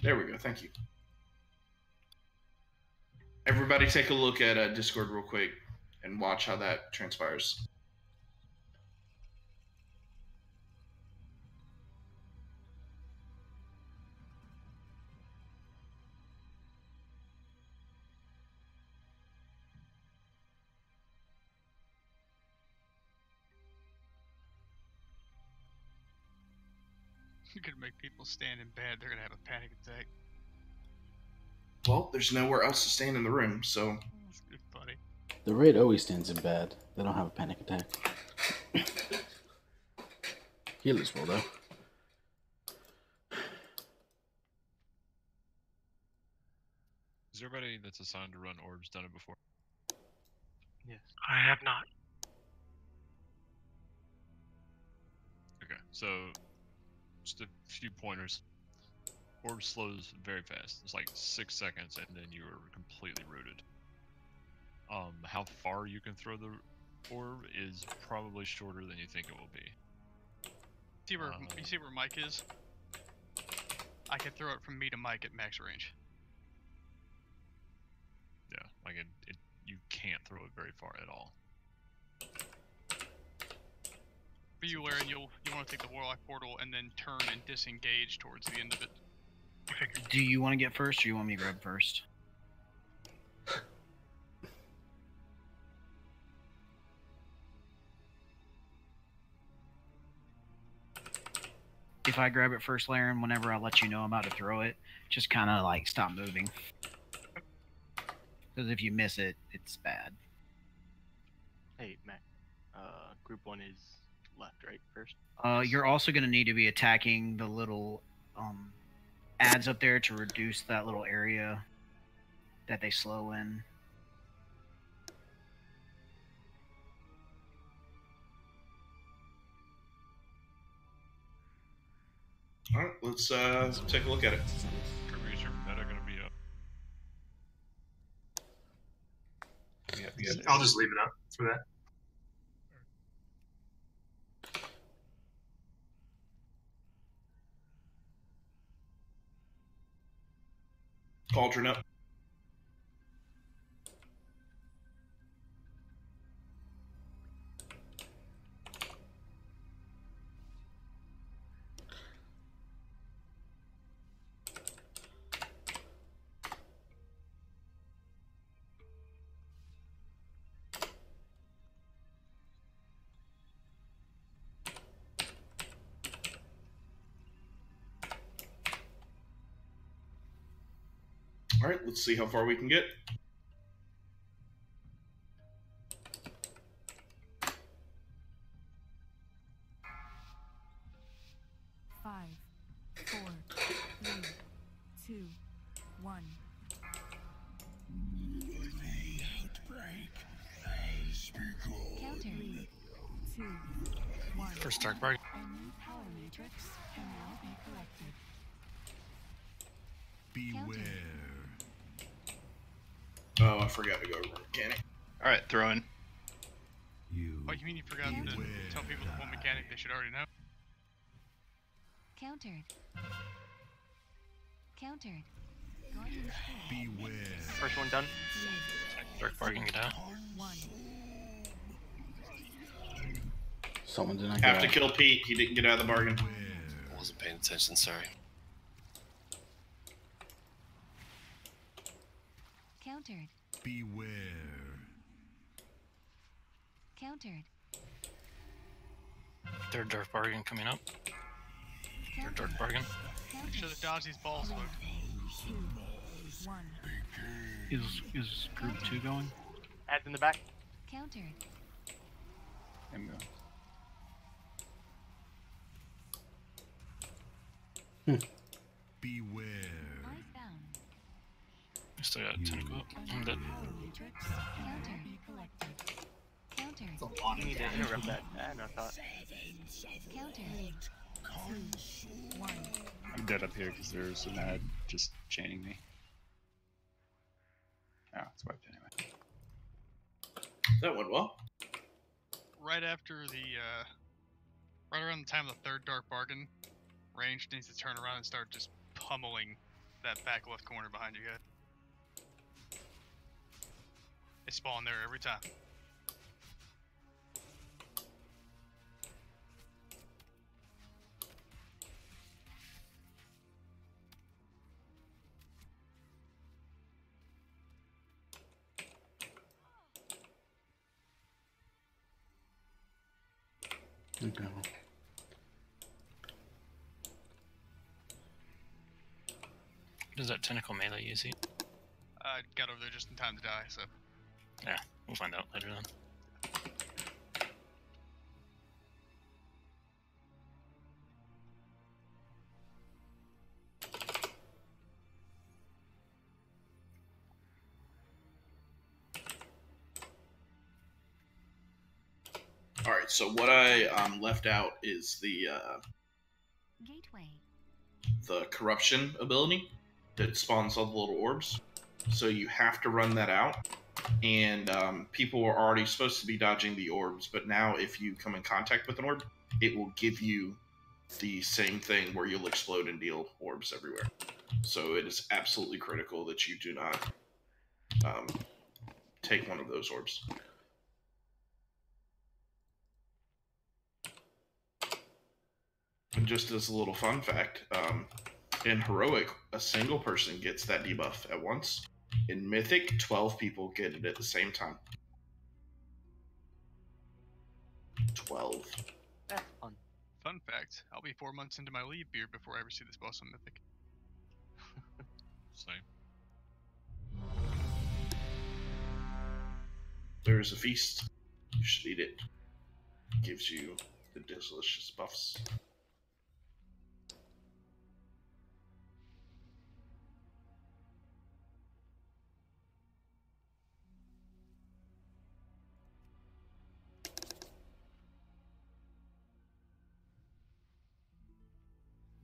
There we go, thank you. Everybody take a look at Discord real quick and watch how that transpires. You're gonna make people stand in bed. They're gonna have a panic attack. Well, there's nowhere else to stand in the room, so... That's good, funny. The raid always stands in bed. They don't have a panic attack. Healers will, though. Is everybody that's assigned to run orbs done it before? Yes. I have not. Okay, so just a few pointers. Orb slows very fast. It's like 6 seconds, and then you are completely rooted. How far you can throw the orb is probably shorter than you think it will be. You see where Mike is? I can throw it from me to Mike at max range. Yeah, like you can't throw it very far at all. For you, Laren, you want to take the Warlock Portal and then turn and disengage towards the end of it. Do you want to get first, or you want me to grab first? If I grab it first, Laren, whenever I let you know I'm about to throw it, just kind of like stop moving. Because if you miss it, it's bad. Hey, Matt. Group 1 is left, right? First? You're also going to need to be attacking the little ads up there to reduce that little area that they slow in. All right, let's take a look at it. Is your meta gonna be up? I'll just leave it up for that. Cauldron up. All right, let's see how far we can get. Five, 4, 3, 2, 1. The outbreak has begun. Counter. 2, 1. First dark bargain. A new power matrix can now be collected. Beware. Oh, I forgot to go over mechanic. All right, throw in. Oh, you mean you forgot to tell people the one mechanic they should already know? Countered. Countered. Beware. First one done. Dark bargain, get out. Someone didn't Have to kill Pete. He didn't get out of the bargain. I wasn't paying attention, sorry. Countered. Beware. Countered. Third dark bargain coming up. Third dark bargain. Make sure to dodge these balls, folks. 2, 1. Is group 2 going? Ads in the back. Countered. There we go. Beware. Eyes down. I still got tentacle up. I'm dead. Countered. Countered. That's a lot. You need to interrupt that. No thought. Countered. 2, 1. I'm dead up here because there's an ad just chaining me. Oh, it's wiped anyway. That went well. Right after the, right around the time of the third dark bargain, range needs to turn around and start just pummeling that back left corner behind you guys. They spawn there every time. Okay. Does that tentacle melee easy? I got over there just in time to die, so. Yeah, we'll find out later then. All right, so what I left out is the Gateway. the corruption ability that spawns all the little orbs. So you have to run that out, and people are already supposed to be dodging the orbs, but now if you come in contact with an orb, it will give you the same thing where you'll explode and deal orbs everywhere. So it is absolutely critical that you do not take one of those orbs. And just as a little fun fact, in Heroic, a single person gets that debuff at once. In Mythic, 12 people get it at the same time. 12. That's fun. Fun fact, I'll be 4 months into my leave beard before I ever see this boss on Mythic. Same. There is a feast. You should eat it. Gives you the delicious buffs.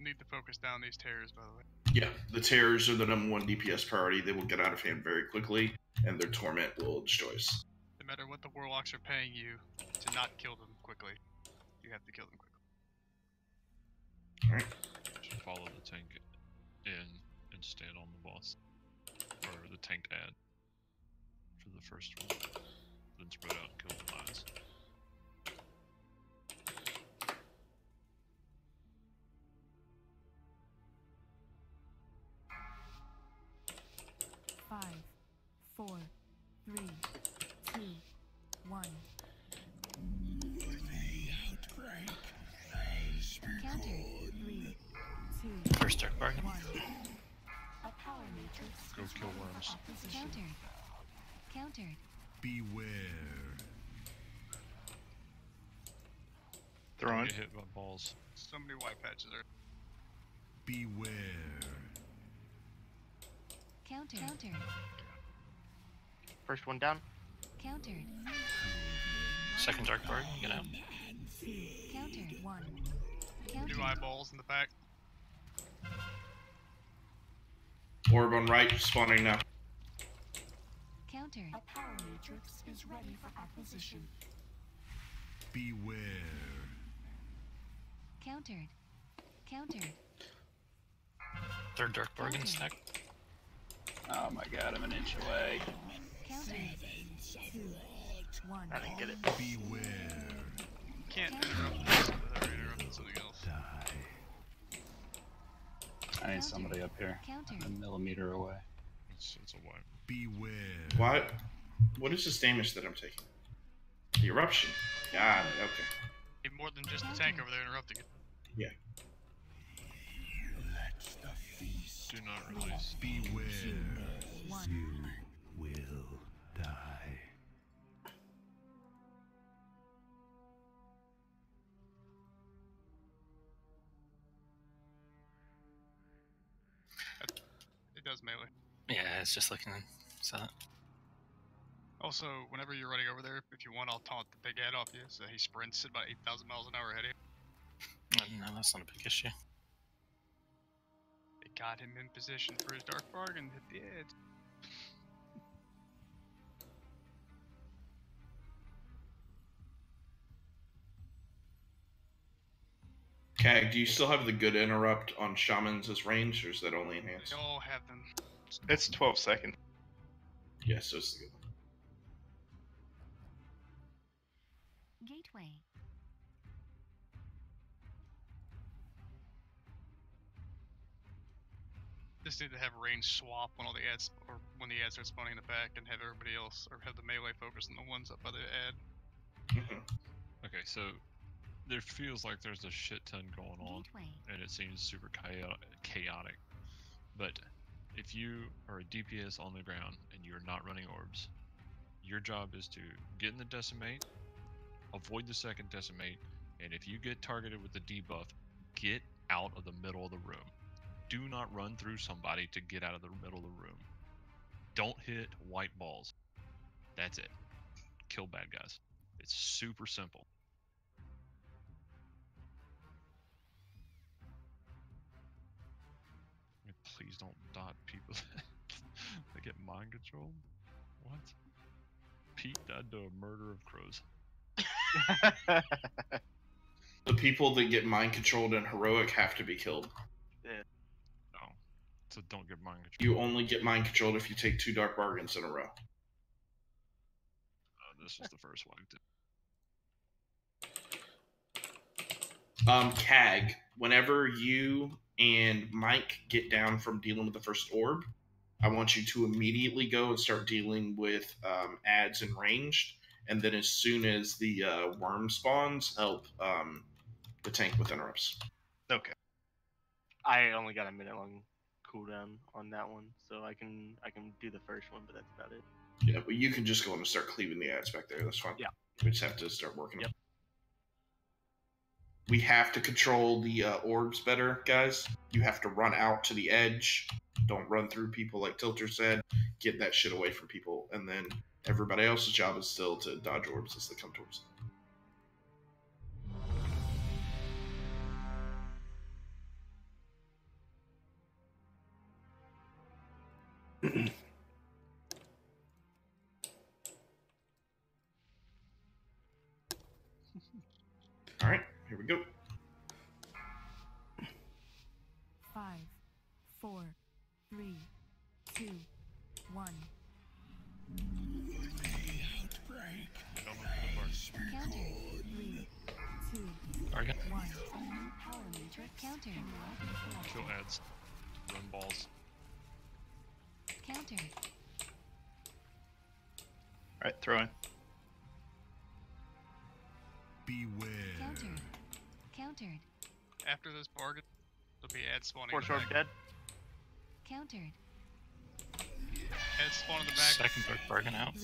need to focus down these terrors, by the way. Yeah, the terrors are the #1 DPS priority. They will get out of hand very quickly, and their torment will destroy us. No matter what the warlocks are paying you to not kill them quickly, you have to kill them quickly. Alright. Should follow the tank in and stand on the boss. Or the tank ad. For the first one. Then spread out and kill the lines. Five, 4, 3, 2, 1. Counter. 3, 2, First dark bargain. 1. A power matrix. Go kill worms. Countered. Countered. Beware. Throwing. Get hit by balls. So many white patches are. Beware. Countered. Countered. First one down. Countered. Second dark bargain. Get out. Countered. 1. New eyeballs in the back. Orb on right, spawning now. Countered. A power matrix is ready for acquisition. Beware. Countered. Countered. Third dark bargain stack. Oh my god, I'm an inch away. Countered. 2, 1. I didn't get it. Beware. Can't interrupt this without interrupting something else. I need somebody up here. Countered. A millimeter away. It's a wipe. Beware. What? What is this damage that I'm taking? The eruption. Got it, okay. Need more than just the tank over there interrupting it. Yeah. Let the feast. Do not release. Beware. 1. You will die. It does melee. Yeah, it's just looking set up. Also, whenever you're running over there, if you want, I'll taunt the big head off you, so he sprints at about 8,000 miles an hour ahead of you. No, that's not a big issue. It got him in position for his dark bargain, hit the edge. Okay, do you still have the good interrupt on shamans as range, or is that only enhanced? They all have them. It's 12 seconds. Yeah, so it's the good one. Gateway. Just need to have range swap when all the ads, or when the ads start spawning in the back, and have everybody else, or have the melee focus on the ones up by the ad. Okay, so there feels like there's a shit ton going on, Gateway. and it seems super chaotic. But if you are a DPS on the ground and you're not running orbs, your job is to get in the decimate, avoid the second decimate, and if you get targeted with the debuff, get out of the middle of the room. Do not run through somebody to get out of the middle of the room. Don't hit white balls. That's it. Kill bad guys. It's super simple. Please don't dot people that get mind controlled. What? Pete died to a murder of crows. The people that get mind controlled in heroic have to be killed. No. So don't get mind controlled. You only get mind controlled if you take 2 dark bargains in a row. This was the first one I did. CAG, whenever you and Mike get down from dealing with the first orb, I want you to immediately go and start dealing with ads and ranged, and then as soon as the worm spawns, help the tank with interrupts. Okay. I only got a minute long cooldown on that one, so I can do the first one, but that's about it. Yeah, but you can just go and start cleaving the ads back there. That's fine. Yeah. We just have to start working. Yep. We have to control the orbs better, guys. You have to run out to the edge. Don't run through people like Tilter said. Get that shit away from people. And then everybody else's job is still to dodge orbs as they come towards them. All right, here we go. 5, 4, 3, 2, 1. Counter. 3, 2, Target. 1. Power matrix. Counter. Kill ads. Run balls. Counter. Alright, throw in. Beware. Countered. Countered. After this bargain, there'll be ads spawning. Force in the orb back. dead. Countered. Ads spawn in the back. Second dark bargain out.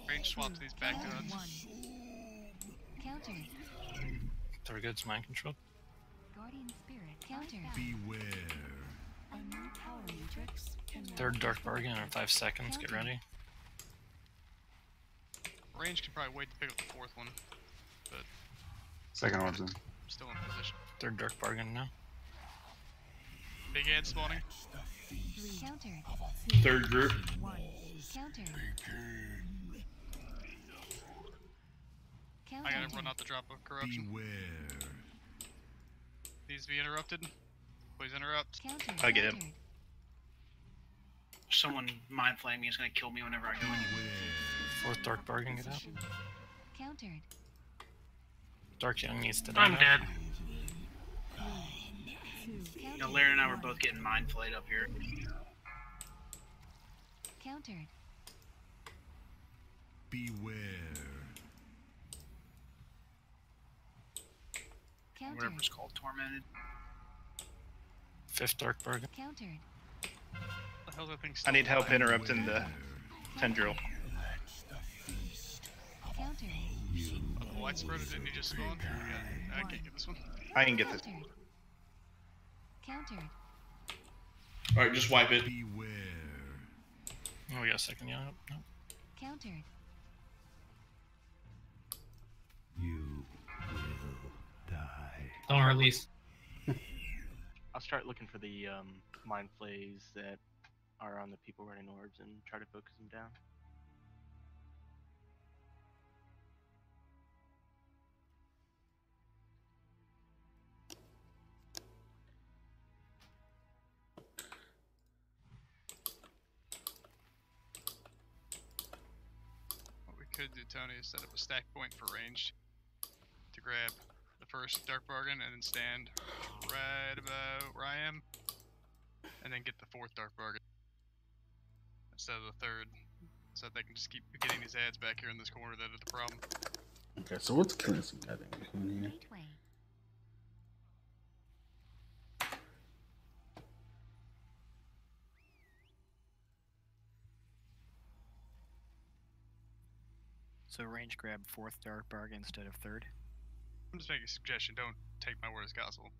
Range swaps these back to us. Countered. Target's mind control. Guardian spirit. Countered. Beware. A new power matrix. Third dark bargain in 5 seconds. Get ready. Range can probably wait to pick up the fourth one, but Second one's in. still in position. Third dark bargain now. Big ad spawning. Countered. Third group. 1. Countered. I gotta run out the drop of corruption. Beware. Needs to be interrupted. Please interrupt. Countered. I get him. Countered. Someone mind flaying me is going to kill me whenever I go in. Fourth dark bargain. Get out. Countered. Dark young needs to die. I'm now. dead. 2. You know, Larry and I were both getting mind flayed up here. Countered. Beware. Countered. Whatever it's called, tormented. Fifth dark bargain. Countered. The hell's that thing I need help alive? interrupting the tendril. Countered. Oh, the white spreader didn't he just spawn? Yeah, I can't get this one. I can get this. Countered. Countered. All right, just wipe it. Beware. Oh, we got a second. Yeah. Nope. Countered. You will die. Don't release. I'll start looking for the mind flays that are on the people running orbs and try to focus them down. What we could do, Tony, is set up a stack point for ranged to grab the first dark bargain and then stand right about where I am, and then get the fourth dark bargain instead of the third, so that they can just keep getting these ads back here in this corner that are the problem. Okay, so what's killing some goddamn in here? Gateway. So range grab fourth dark bargain instead of third. I'm just making a suggestion. Don't take my word as gospel.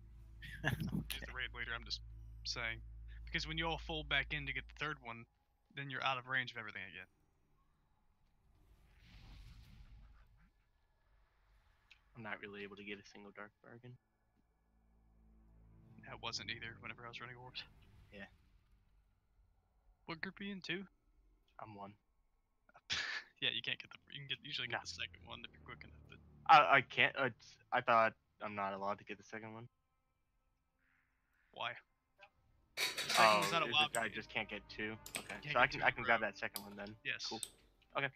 As the raid leader, I'm just saying, because when you all fold back in to get the third one, then you're out of range of everything again. I'm not really able to get a single dark bargain. That wasn't either whenever I was running orbs. Yeah. What group are you in, 2? I'm 1. Yeah, you can't get the. You can usually get the second one if you're quick enough. But I can't. I thought I'm not allowed to get the second one. why? Oh, one's not is allowed it, I just can't get 2. Okay, Can't so get two I can in a grab row. that second one then. Yes. Cool. Okay.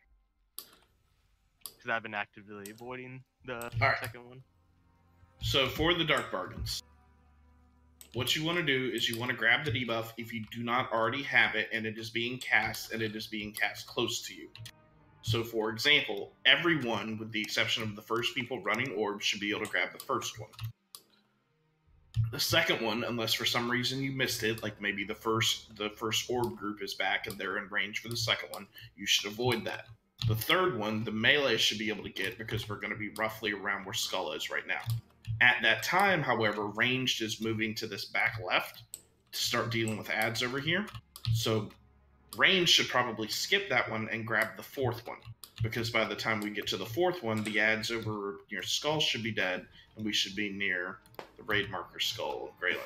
Because I've been actively avoiding the Alright. second one. So for the dark bargains, what you want to do is you want to grab the debuff if you do not already have it and it is being cast close to you. So for example, everyone with the exception of the first people running orbs should be able to grab the first one. The second one, unless for some reason you missed it, like maybe the first orb group is back and they're in range for the second one, you should avoid that. The third one, the melee should be able to get because we're going to be roughly around where Skull is right now. At that time, however, ranged is moving to this back left to start dealing with ads over here. So range should probably skip that one and grab the fourth one, because by the time we get to the fourth one, the ads over near Skull should be dead, and we should be near the raid marker Skull of Greyland.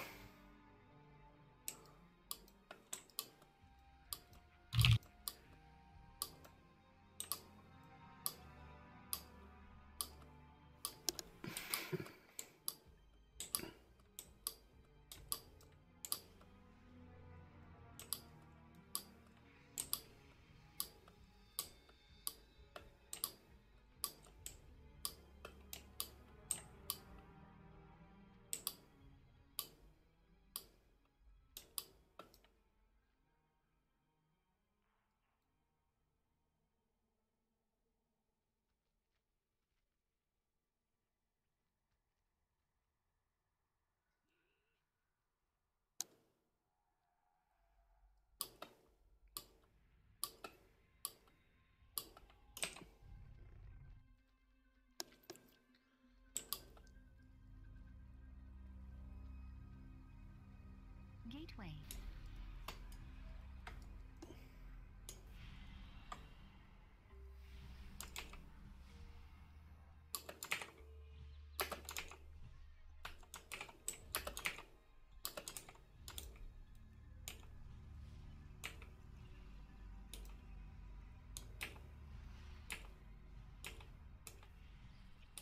Gateway.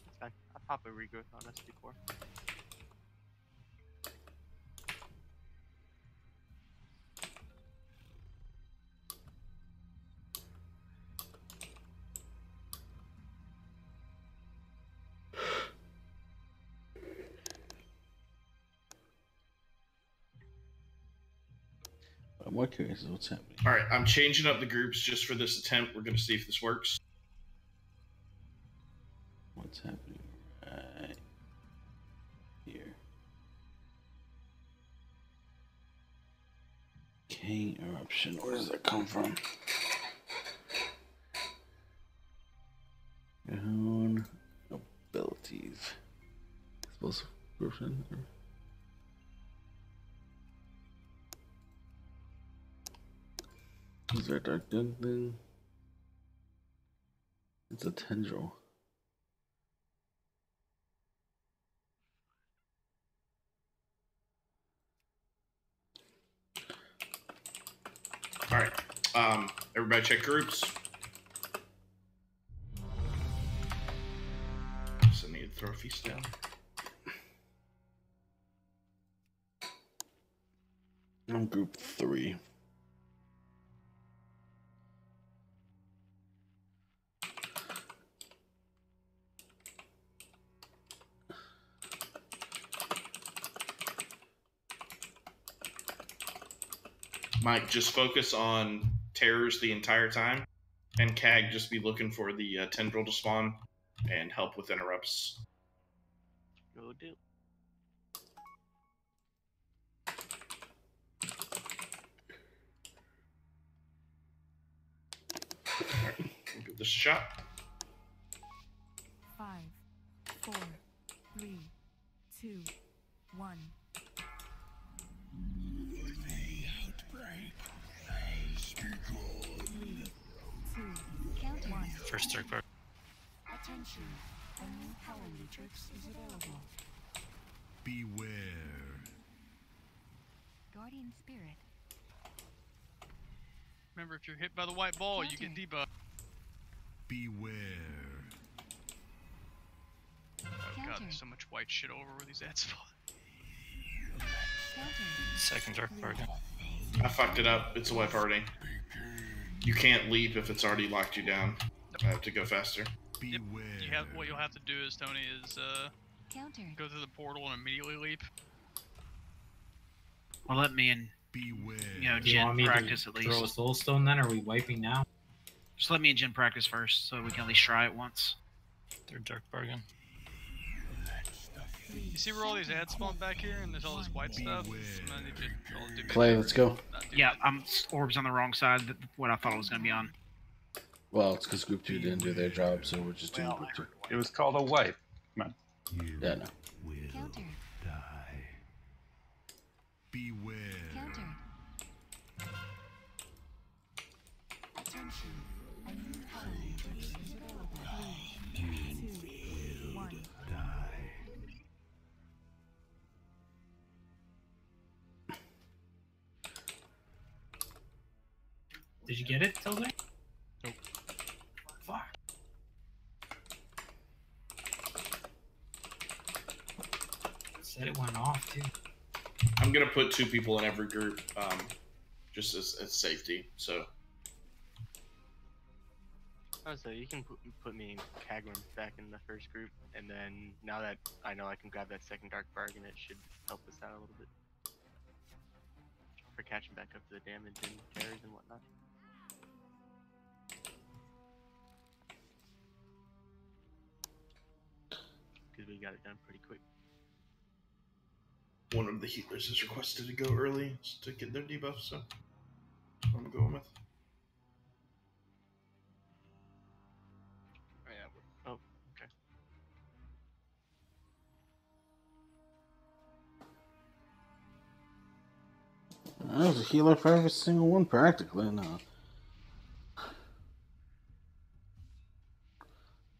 It's fine. I'll pop a regrowth on us before. I'm more curious as what's happening. All right, I'm changing up the groups just for this attempt. We're going to see if this works. What's happening right here? King eruption. Where does that come from? Own abilities. Explosive eruption. Is there a dark gun thing? It's a tendril. All right. Everybody check groups. So I need to throw a feast down. I'm group 3. Mike, just focus on terrors the entire time, and CAG just be looking for the tendril to spawn and help with interrupts. Will do. Alright, we'll give this a shot. 5, 4, 3, 2, 1. Counter. First dark bar. Attention, a new power matrix is available. Beware. Guardian Spirit. Remember, if you're hit by the white ball, you get debuffed. Beware. Oh god, there's so much white shit over where these ads spawn. Second dark bar again. I fucked it up. It's a white party. You can't leap if it's already locked you down. I have to go faster. Yep. What you'll have to do is, Tony, is Counter. go through the portal and immediately leap. Well, let me in. Beware. You know, Do you want gen me practice to at least. throw a soul stone then? Or are we wiping now? Just let me in gen practice first, so we can at least try it once. Third dark bar again. You see where all these ads spawn back here, and there's all this white stuff? I'm gonna need you to all do me a Clay, favor. let's go. Yeah, I'm orbs on the wrong side. What I thought it was gonna be on. Well, it's because group 2 didn't do their job, so we're just doing group 2. It was called a wipe. Come on. Yeah, no. Counter. Beware. Counter. Attention, a new power matrix is available. 3, 2, 1. Did you get it, Tilda? Nope. Fuck. Said it went off too. I'm gonna put 2 people in every group, just as safety. So. Oh, so you can put me and Kagwin back in the first group, and then now that I know I can grab that second dark bargain, it should help us out a little bit for catching back up to the damage and terrors and whatnot. Because we got it done pretty quick. One of the healers has requested to go early to get their debuff, so that's what I'm going with. Oh, yeah. Oh, okay. there's a healer for every single one, practically. No.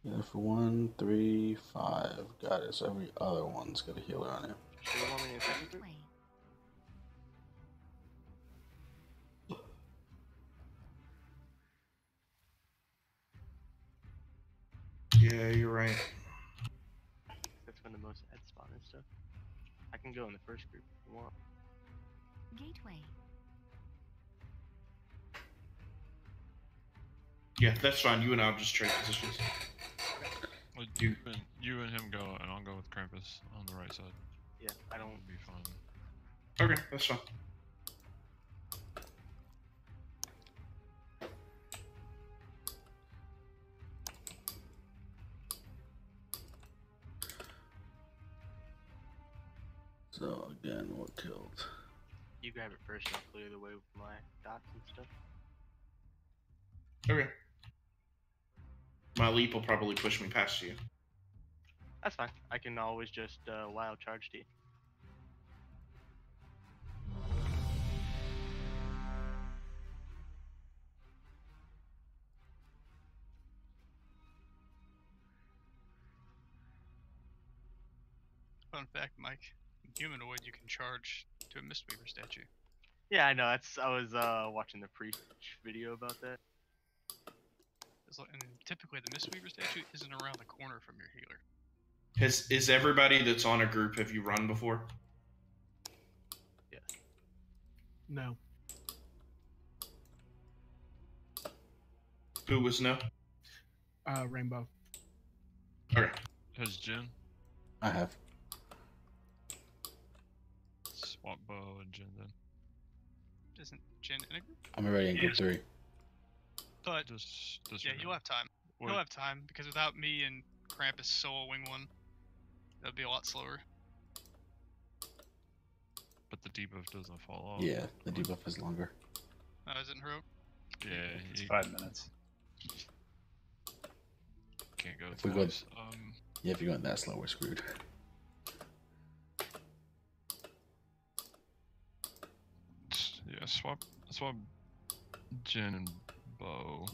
Healer for 1, 3, 5. Got it. So every other one's got a healer on it. Do you want me in a second group? Yeah, you're right. That's when the most head spawn and stuff. I can go in the first group if you want. Gateway. Yeah, that's fine. You and I'll just trade positions. Well, you and him go, and I'll go with Krampus on the right side. Yeah, I don't. Be fine. Okay, that's fine. So again, what killed? You grab it first, and I'll clear the way with my dots and stuff. Okay. My leap will probably push me past you. That's fine. I can always just wild charge to you. Fun fact, Mike. In humanoid, you can charge to a Mistweaver statue. Yeah, I know. I was watching the pre video about that. And typically, the Mistweaver statue isn't around the corner from your healer. Is everybody that's on a group, have you run before? Yeah. No. Who was no? Rainbow. Okay. Has Jin? I have. Swap Bow and Jin then. Isn't Jin in a group? I'm already in group 3. But Just yeah, you'll have time. What? You'll have time because without me and Krampus soloing one, that'll be a lot slower. But the debuff doesn't fall off. Yeah, the debuff is longer. Oh, is it in heroic? Yeah, It's 5 minutes. Can't go If we go, twice. yeah, if you're going that slow, we're screwed. Yeah, swap Jin and Bow.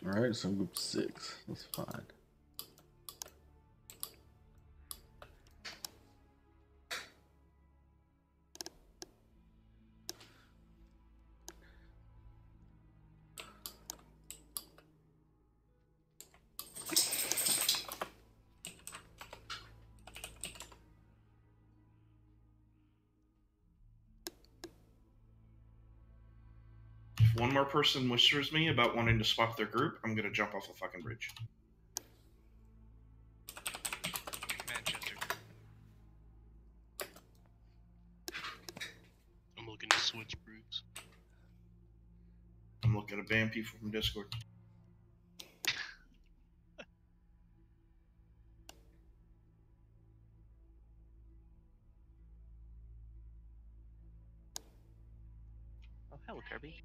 Alright, so group 6. That's fine. If one more person whispers me about wanting to swap their group, I'm gonna jump off a fucking bridge. Manchester. I'm looking to switch groups. I'm looking to ban people from Discord. Oh, hello, Kirby.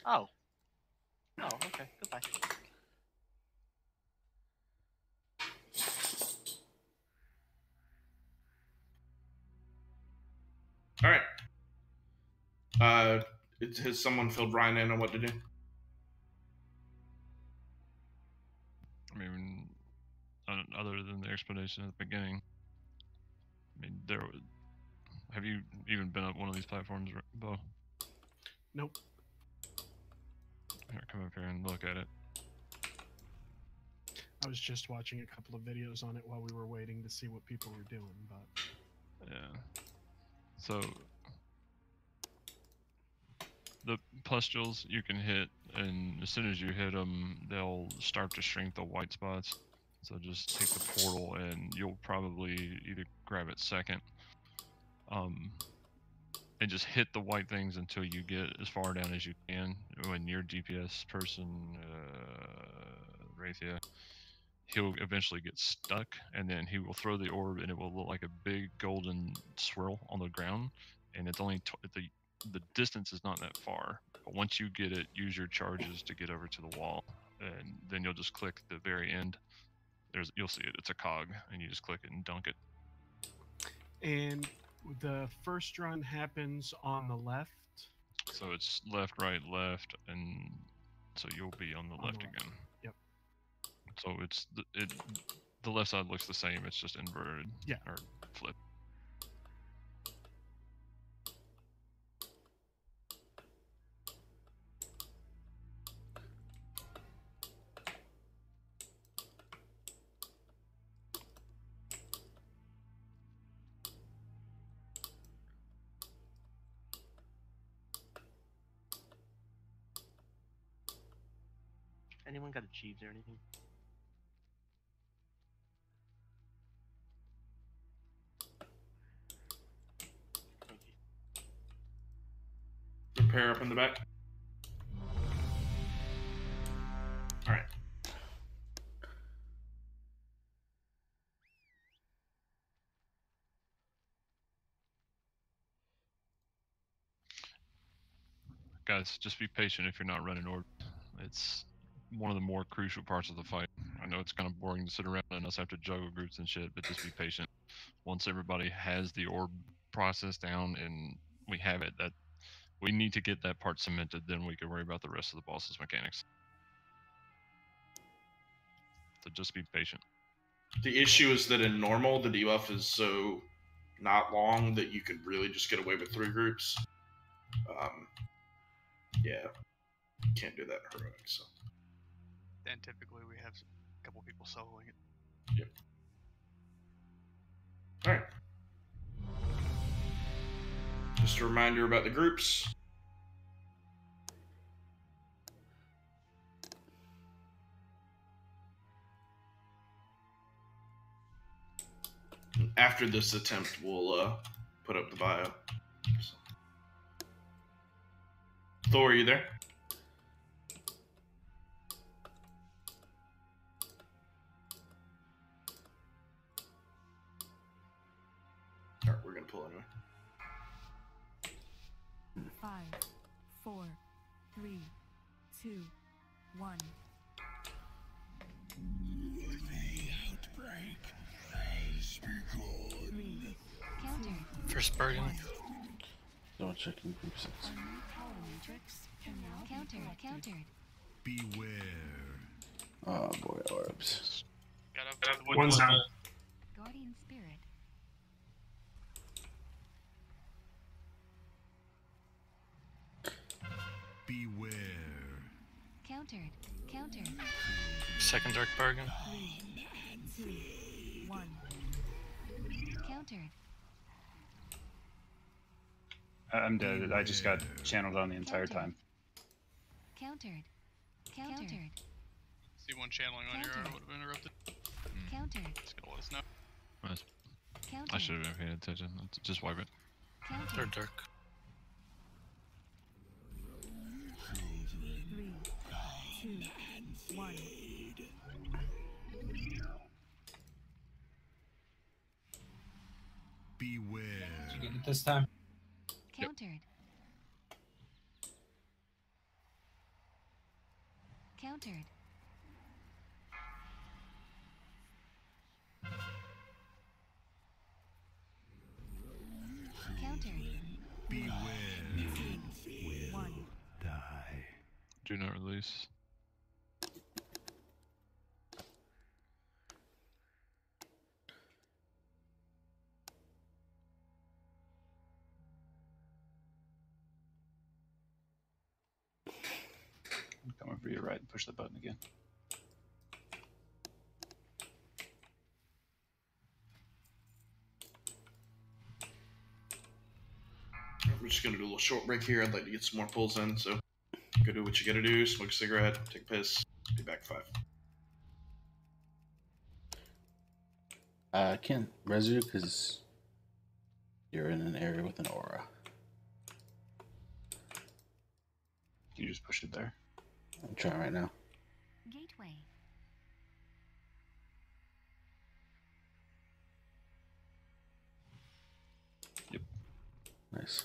Oh. Oh, okay. Goodbye. All right. Has someone filled Ryan in on what to do? I mean, other than the explanation at the beginning. I mean, have you even been up one of these platforms, Bo? Nope. Here, come up here and look at it. I was just watching a couple of videos on it while we were waiting to see what people were doing, but Yeah. So the pustules you can hit, and as soon as you hit them, they'll start to shrink the white spots. So just take the portal, and you'll probably either grab it second, and just hit the white things until you get as far down as you can. When your DPS person, Rathia, he'll eventually get stuck, and then he will throw the orb, and it will look like a big golden swirl on the ground, and it's only the distance is not that far. But once you get it, use your charges to get over to the wall, and then you'll just click the very end. You'll see it. It's a cog, and you just click it and dunk it. And the first run happens on the left. So it's left, right, left, and so you'll be on the left again. Yep. So it's the left side looks the same. It's just inverted. Yeah. Or flip. Anyone got achieves or anything? Repair up in the back. All right. Guys, just be patient if you're not running orb. It's one of the more crucial parts of the fight. I know it's kind of boring to sit around and us have to juggle groups and shit, but just be patient. Once everybody has the orb process down and we have it, that we need to get that part cemented, then we can worry about the rest of the boss's mechanics. So just be patient. The issue is that in normal, the debuff is so not long that you could really just get away with 3 groups. Yeah, can't do that in heroic. So. Then typically we have a couple people soloing it. Yep. All right. Just a reminder about the groups. After this attempt, we'll put up the bio. So. Thor, are you there? Alright, we're gonna pull anyway. 5, 4, 3, 2, 1. First bargain. Don't check in group 6. Countered. Beware. Oh boy, orbs. One's down. Guardian spirit. Beware. Countered. Second dark bargain. 3, 2, 1. Countered. I'm dead. I just got channeled on the entire time. Countered. See one channeling on your arm would have interrupted. Countered. Just gonna let us know. Nice. Countered. I should have been paying attention. Just wipe it. Third dark. 3, 2, 1. Beware. Did you get it this time? Countered. Countered. Beware. Will die. Do not release. Come over to your right and push the button again. We're just gonna do a little short break here. I'd like to get some more pulls in, so go do what you gotta do. Smoke a cigarette, take a piss. Be back in 5. I can't res you because you're in an area with an aura. Can you just push it there? I'm trying right now. Gateway. Nice.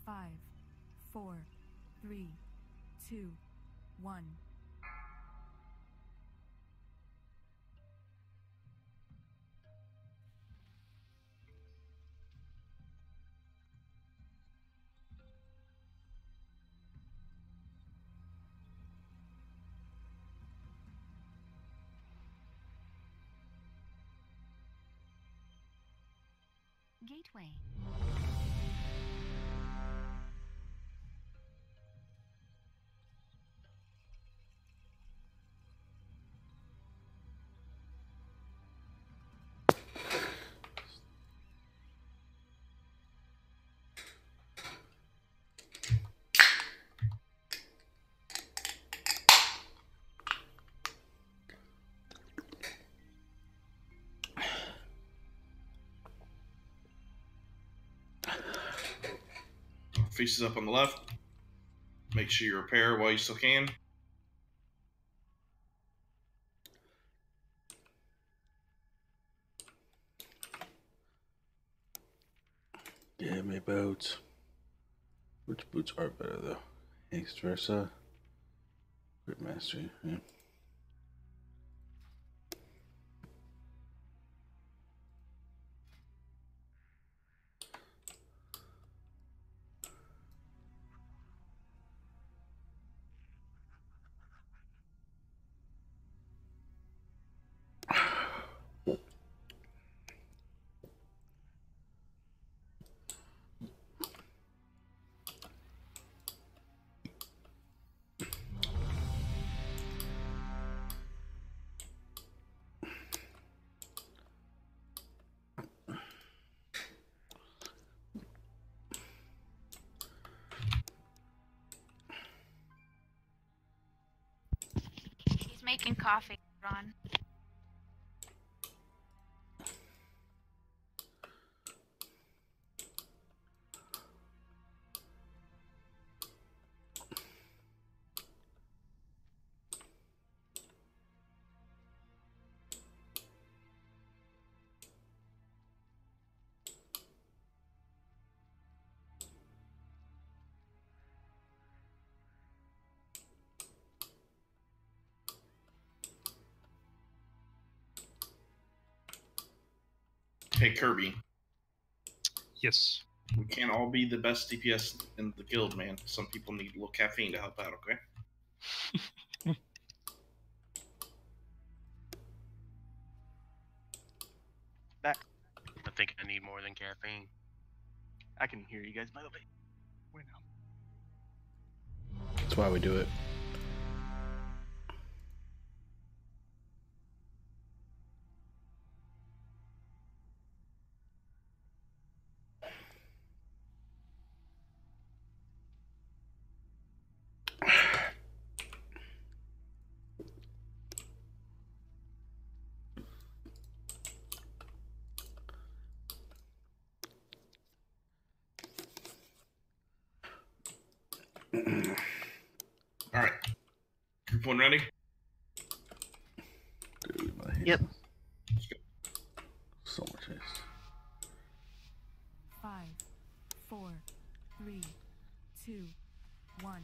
Five, four, three, two, one. Gateway. faces up on the left. Make sure you repair while you still can. Give me boots. Which boots are better though? Haste Versa. Grip Mastery. Yeah. He's making coffee, Ron. Hey, Kirby. Yes. We can't all be the best DPS in the guild, man. Some people need a little caffeine to help out, okay? I think I need more than caffeine. I can hear you guys, by the way. Wait now. That's why we do it. All right. Group one ready? Yep. So much haste. 5, 4, 3, 2, 1.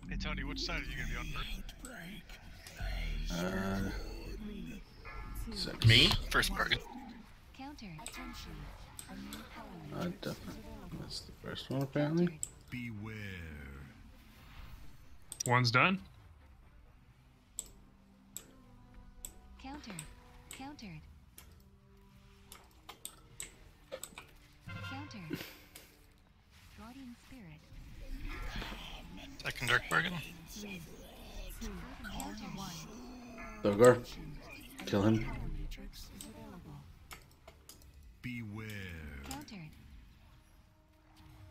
Hey Tony, which side are you gonna be on first? Second. Me? First bargain. Countered. Attention. Definitely. That's the first one, apparently. Beware. One's done. Countered. Countered. Countered. Guardian Spirit. Second dark bargain. 3, 2, counter 1. Dogar. Kill him. Matrix is available. Beware. Countered.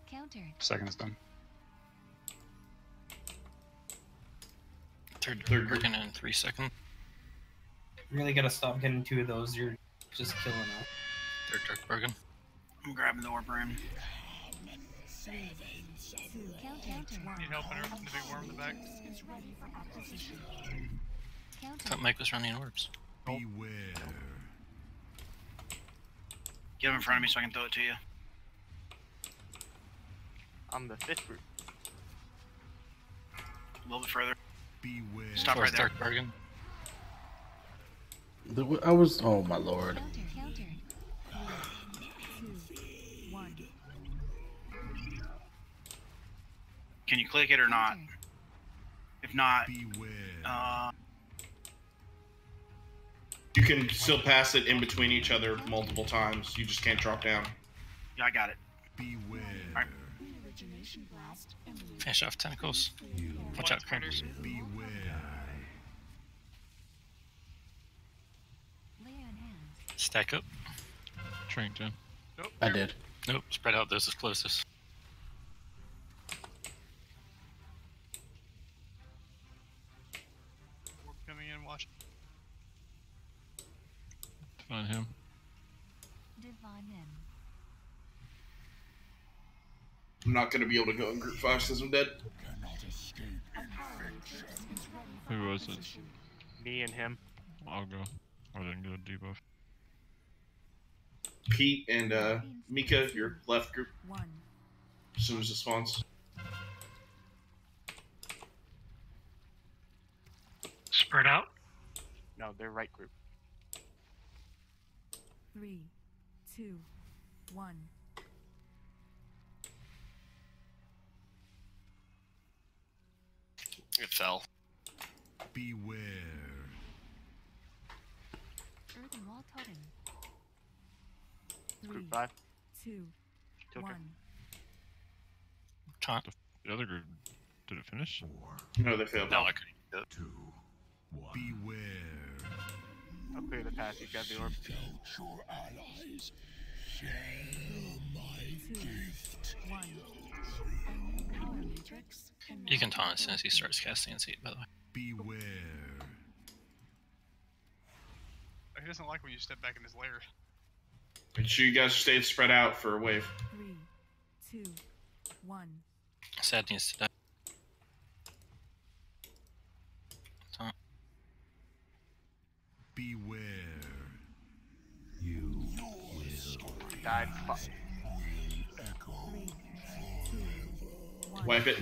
Countered. Second is done. Third bargain in 3 seconds. You really gotta stop getting two of those. You're just killing us. Third dark bargain. I'm grabbing the orb room. 3, 2, counter 1. Need help in the big worm in the back? Is ready for acquisition. Thought Mike was running orbs. Beware. Get him in front of me so I can throw it to you. I'm the 5th group. A little bit further. Beware. Stop Fourth right there. dark bargain. I was. Oh my lord. Countered. 3, 2, 1. Can you click it or not? Countered. If not, Beware. You can still pass it in between each other multiple times. You just can't drop down. yeah, I got it. Beware. Alright. Origination blast imminent. Finish off tentacles. Watch out, critters. Beware. Lay on hands. Stack up. Train Jen. Nope. I did. Nope, spread out those as closest. Orb coming in, watch. Find him. Divine him. I'm not going to be able to go in group 5 because I'm dead. Who was it? Me and him. I'll go. I didn't get a debuff. Pete and Mika, your left group. As soon as it spawns. Spread out? No, they're right group. 3, 2, 1. It fell. Beware. Earthen wall totem. 3, Group 5. 2, Tilter. 1. The other group, did it finish? No, they failed. No, I couldn't do it. Beware. I'll clear the path. You've got the orb. Your allies. Share my gift. 1. A new power matrix. You can taunt as soon as he starts casting and seed, by the way. Beware. He doesn't like when you step back in his lair. Make sure you guys stay spread out for a wave. 3, 2, 1. Sad needs to die. Taunt. Beware. You will Died. Wipe it.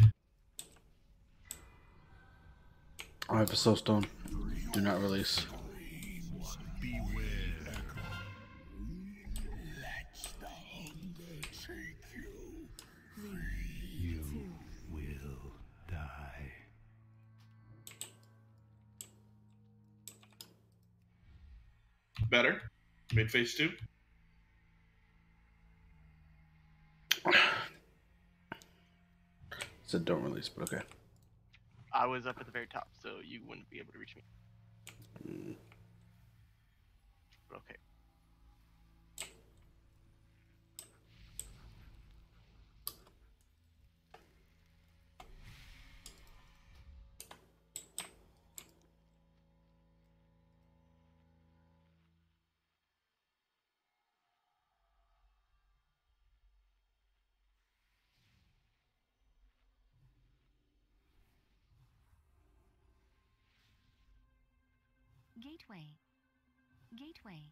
I have a soul stone. Do not release. beware. Let the hunger take you. 3, You 2, will die. Better. Mid phase 2. Said don't release, but okay. I was up at the very top, so you wouldn't be able to reach me. Okay. Gateway. Gateway.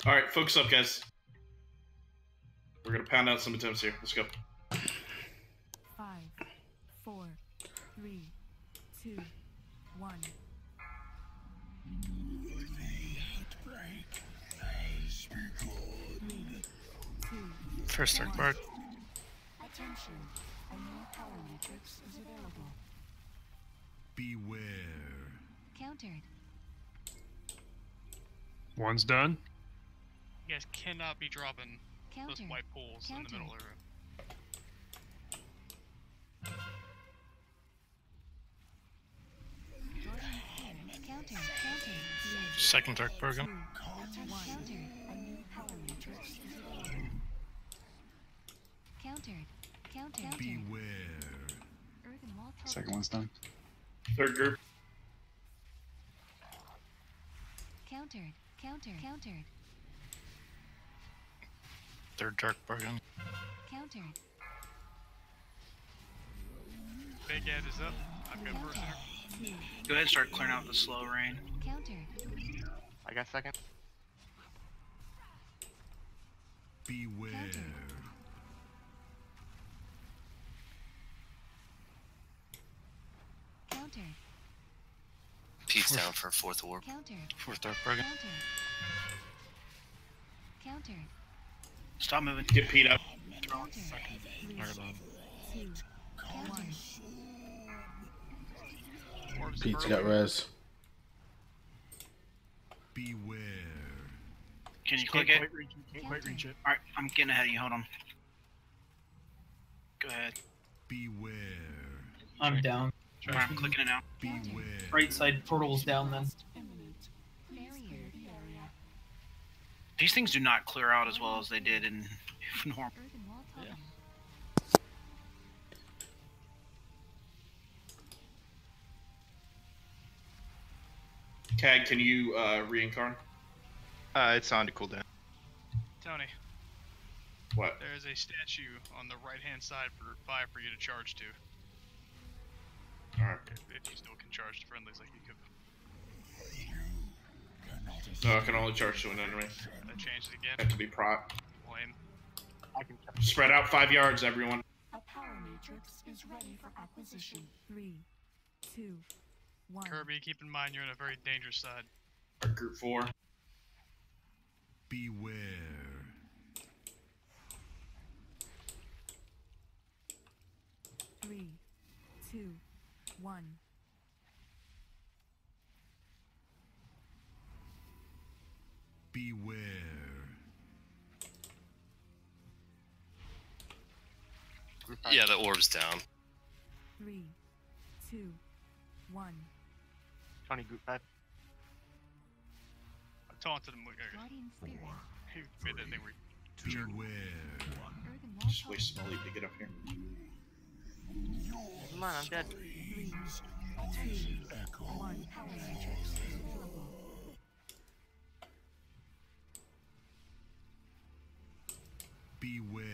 All right, focus up, guys. We're gonna pound out some attempts here. Let's go. 5, 4, 3, 2, 1. First turn card. Attention. A new power matrix is available. Beware. Countered. One's done. You guys cannot be dropping those Counter. white pools in the middle of the room. Counter. Counter. Second dark bargain. 2, 1. A new power matrix is available. Countered. Countered. Beware. Earthen wall totem. Second one's done. Third group. Countered. Countered. Countered. Third dark bargain. Countered. Big ad is up. I've got first center. Go ahead and start clearing out the slow rain. Countered. I got second. Beware. Countered. Pete's down for a fourth orb. Countered. Fourth dark bargain. Countered. Countered. Stop moving. Get Pete up. Pete's got res. Beware. Can you Can't click it? quite reach it. Can't quite reach it. Alright, I'm getting ahead of you. Hold on. Go ahead. Beware. I'm down. Alright, I'm clicking it now. Beware. Right side portal's down then. These things do not clear out as well as they did in normal. Yeah. Cag, can you reincarn? It's on to cooldown. Tony, What? there is a statue on the right-hand side for 5 for you to charge to. Alright. If you still can charge to friendlies like you could. No, I can only charge to an enemy. That changed it again. Have to be prot. Lame. I can Spread out 5 yards, everyone. A power matrix is ready for acquisition. 3, 2, 1. Kirby, keep in mind you're in a very dangerous side. Or group 4. Beware. 3, 2, 1. Beware. Yeah, the orb's down. 3, 2, 1. 20 group 5. I taunted him. Guardian spirit. He made that thing Beware. Just wasted my leap to get up here. Come on, I'm dead. 3, 2, 1. Power matrix available. Beware.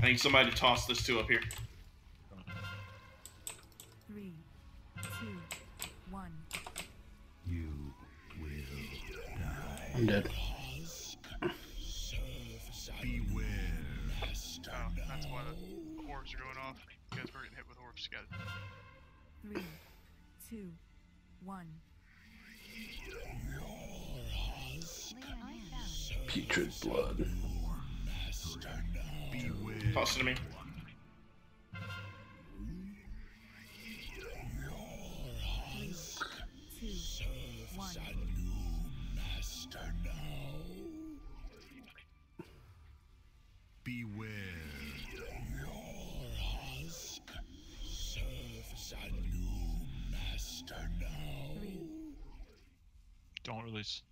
I need somebody to toss this 2 up here. 3, 2, 1. You will die. I'm dead. Beware. Oh, that's why the orbs are going off. You guys were getting hit with orbs. You got it. 3, 2, 1. Putrid blood. Toss it to me. 3, 2, 1. Beware. Don't release.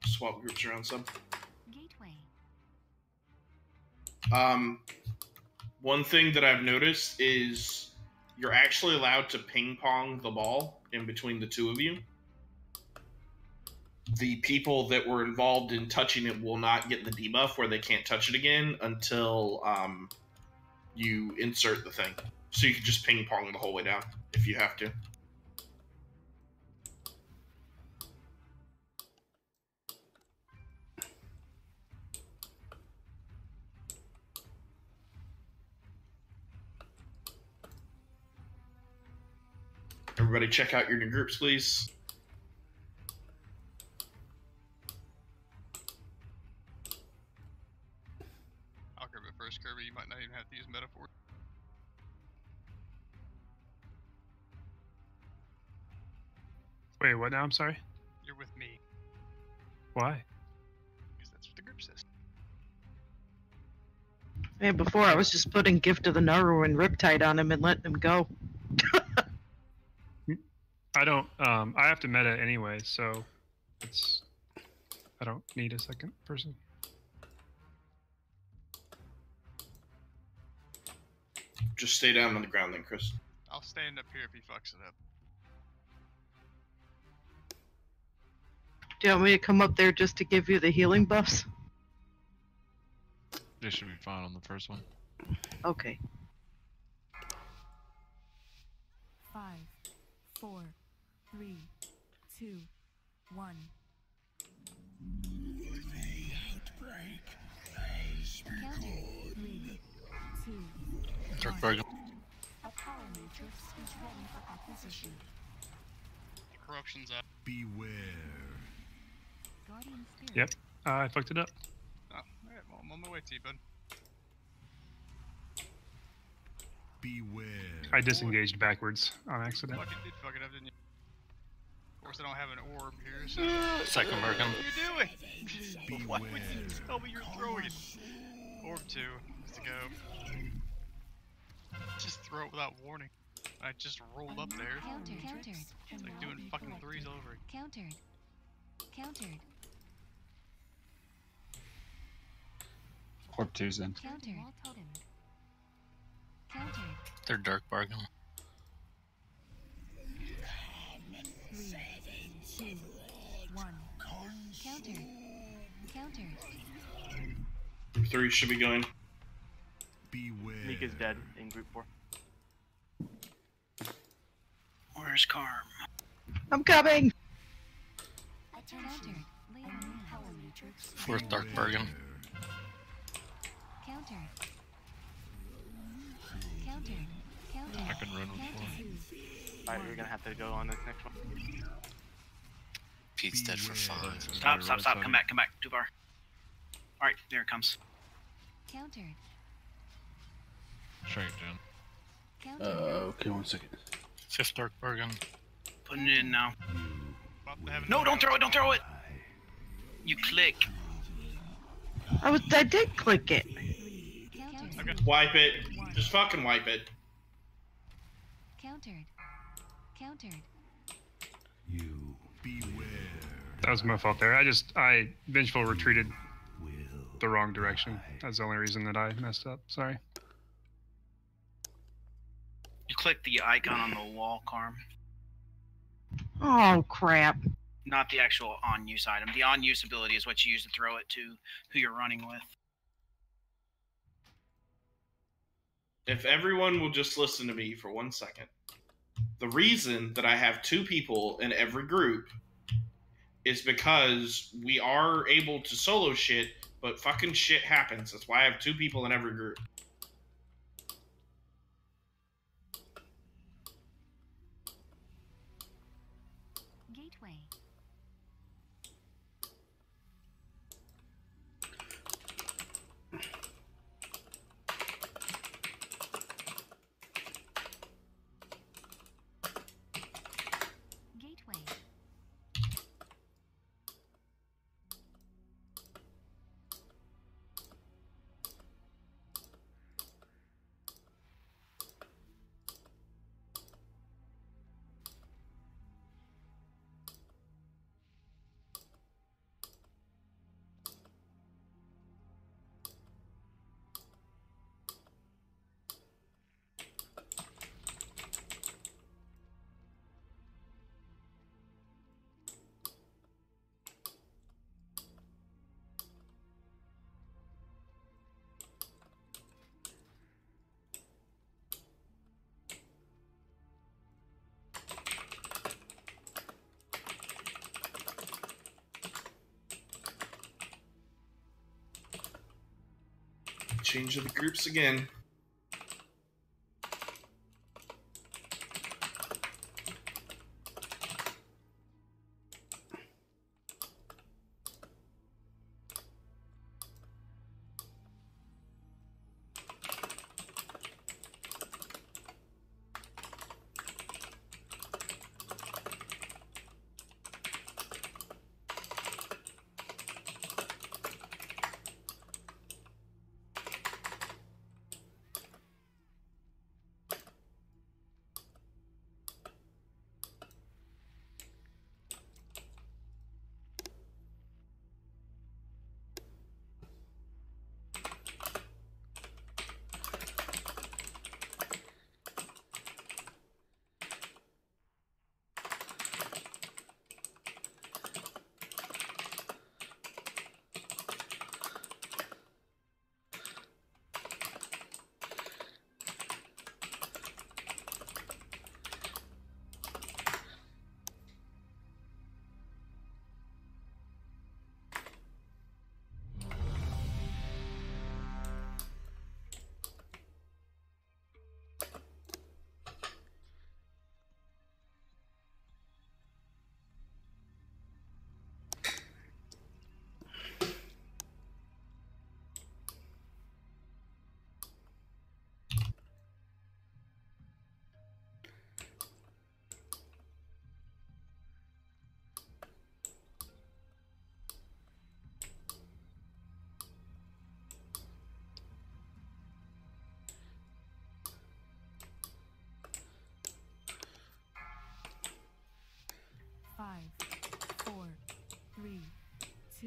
Swap groups around some. Gateway. One thing that I've noticed is you're actually allowed to ping pong the ball in between the 2 of you. The people that were involved in touching it will not get the debuff where they can't touch it again until you insert the thing. So you can just ping pong the whole way down if you have to. Everybody check out your new groups, please. I'll grab it first, Kirby. You might not even have to use metaphor. Wait, what now? I'm sorry? You're with me. Why? Because that's what the group says. Yeah, before I was just putting Gift of the Naru and Riptide on him and letting him go. I don't. I have to meta anyway, so it's. I don't need a second person. Just stay down on the ground then, Chris. I'll stand up here if he fucks it up. Do you want me to come up there just to give you the healing buffs? They should be fine on the first one. Okay. 5, 4, 3, 2, 1. The outbreak has begun. 3, 2, Dark Bargain. A power matrix is ready for acquisition. Corruption's up. Beware. Guardian Spirit. Yep. I fucked it up. Oh, alright, well, I'm on my way to you, bud. Beware. I disengaged backwards on accident. Fucking did fuck it up, didn't you? Of course, I don't have an orb here, so. Second Bargain. What are you doing? Why would you tell me you're throwing it? Orb 2 is to go. Just throw it without warning. I just rolled up there. Countered. It's like doing fucking threes over. Countered. Countered. Orb 2's in. Countered. Countered. Third Dark Bargain. 3, 2, 1. Countered. Countered. Group 3 should be going. Beware. Mika's dead in group 4. Where's Carm? I'm coming! Countered. Power matrix. Fourth Dark Bargain. Countered. Countered. Countered. I can run with 4. Alright, you're gonna have to go on this next one. Pete's dead for 5. Stop. Come back. 2 bar. Alright, there it comes. Countered. Straight down. Countered. Okay, 1 second. Fifth Dark Bargain. Putting it in now. About to have No, don't throw it. Don't throw it. You click. I did click it. Countered. Wipe it. Just fucking wipe it. Countered. Countered. You beware. That was my fault there. I vengeful retreated the wrong direction. That's the only reason that I messed up. Sorry. You click the icon on the wall, Carm. Oh, crap. Not the actual on-use item. The on-use ability is what you use to throw it to who you're running with. If everyone will just listen to me for 1 second. The reason that I have 2 people in every group is because we are able to solo shit, but fucking shit happens. That's why I have 2 people in every group. Gateway. Gateway. Change of the groups again.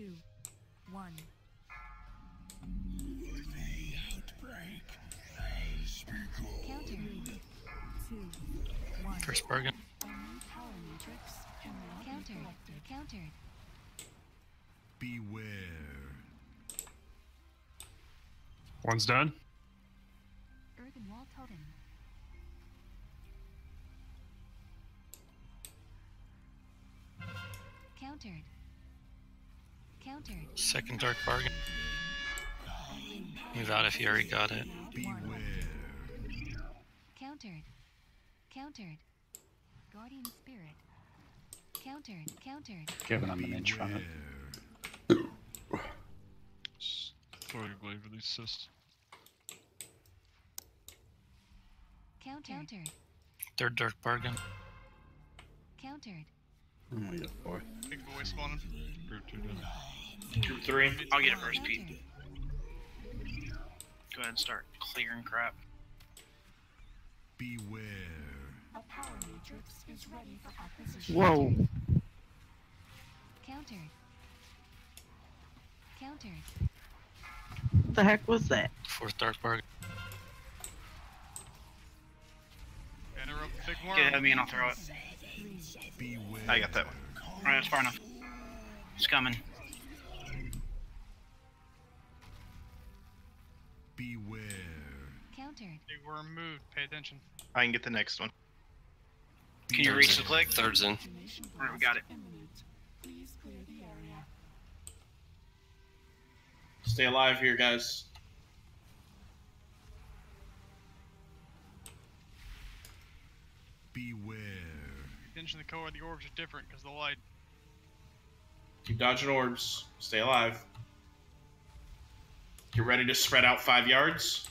2, 1. The outbreak has begun. Counter. 2, 1. First bargain. A new power matrix can now be Countered. collected. Countered. Beware. One's done. Earthen wall totem. Countered. Countered. Second dark bargain. Move out if you already got it. Countered. Countered. Guardian spirit. Countered. Countered. Kevin, I'm an inch from it. Throw your glaive release assist. Countered. Third dark bargain. Countered. We got 4. Big boy spawning. Group 2 done. Group 3. I'll get it first, Pete. Go ahead and start clearing crap. Beware. A power matrix is ready for acquisition. Whoa. Countered. Countered. What the heck was that? Fourth dark bargain. Interrupt the big worm. Get ahead of me and I'll throw it. Beware. I got that one. Alright, that's far enough. It's coming. Beware. Countered. Big worm moved. Pay attention. I can get the next one. Can you reach the click? Third's in. Alright, we got it. Please clear the area. Stay alive here, guys. Beware. Attention to the color of the orbs are different because of the light. Keep dodging orbs. Stay alive. Get ready to spread out 5 yards.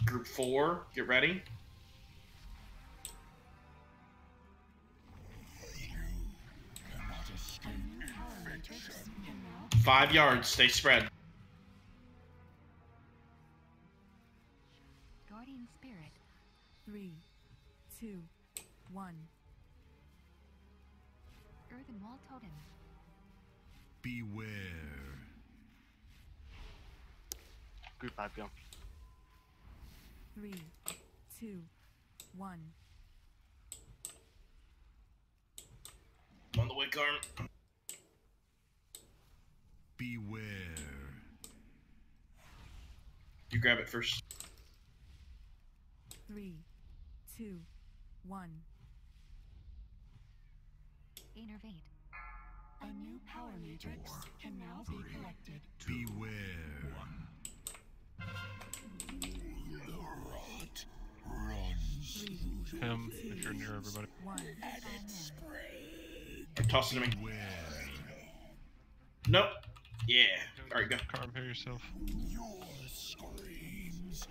Group 4, get ready. Cannot escape Power matrix can now 5 yards, stay spread. Guardian spirit. 3, 2, 1. Earthen wall totem. Beware. Group 5 go. 3, 2, 1. On the way, Carm. Beware. You grab it first. 3, 2, 1. Innervate. A new power matrix can now be collected. Beware. Three, Him, if you're near everybody. 1. I'm tossing him in. Beware. Nope. Yeah. Alright, go. Carm, hear yourself. Your screams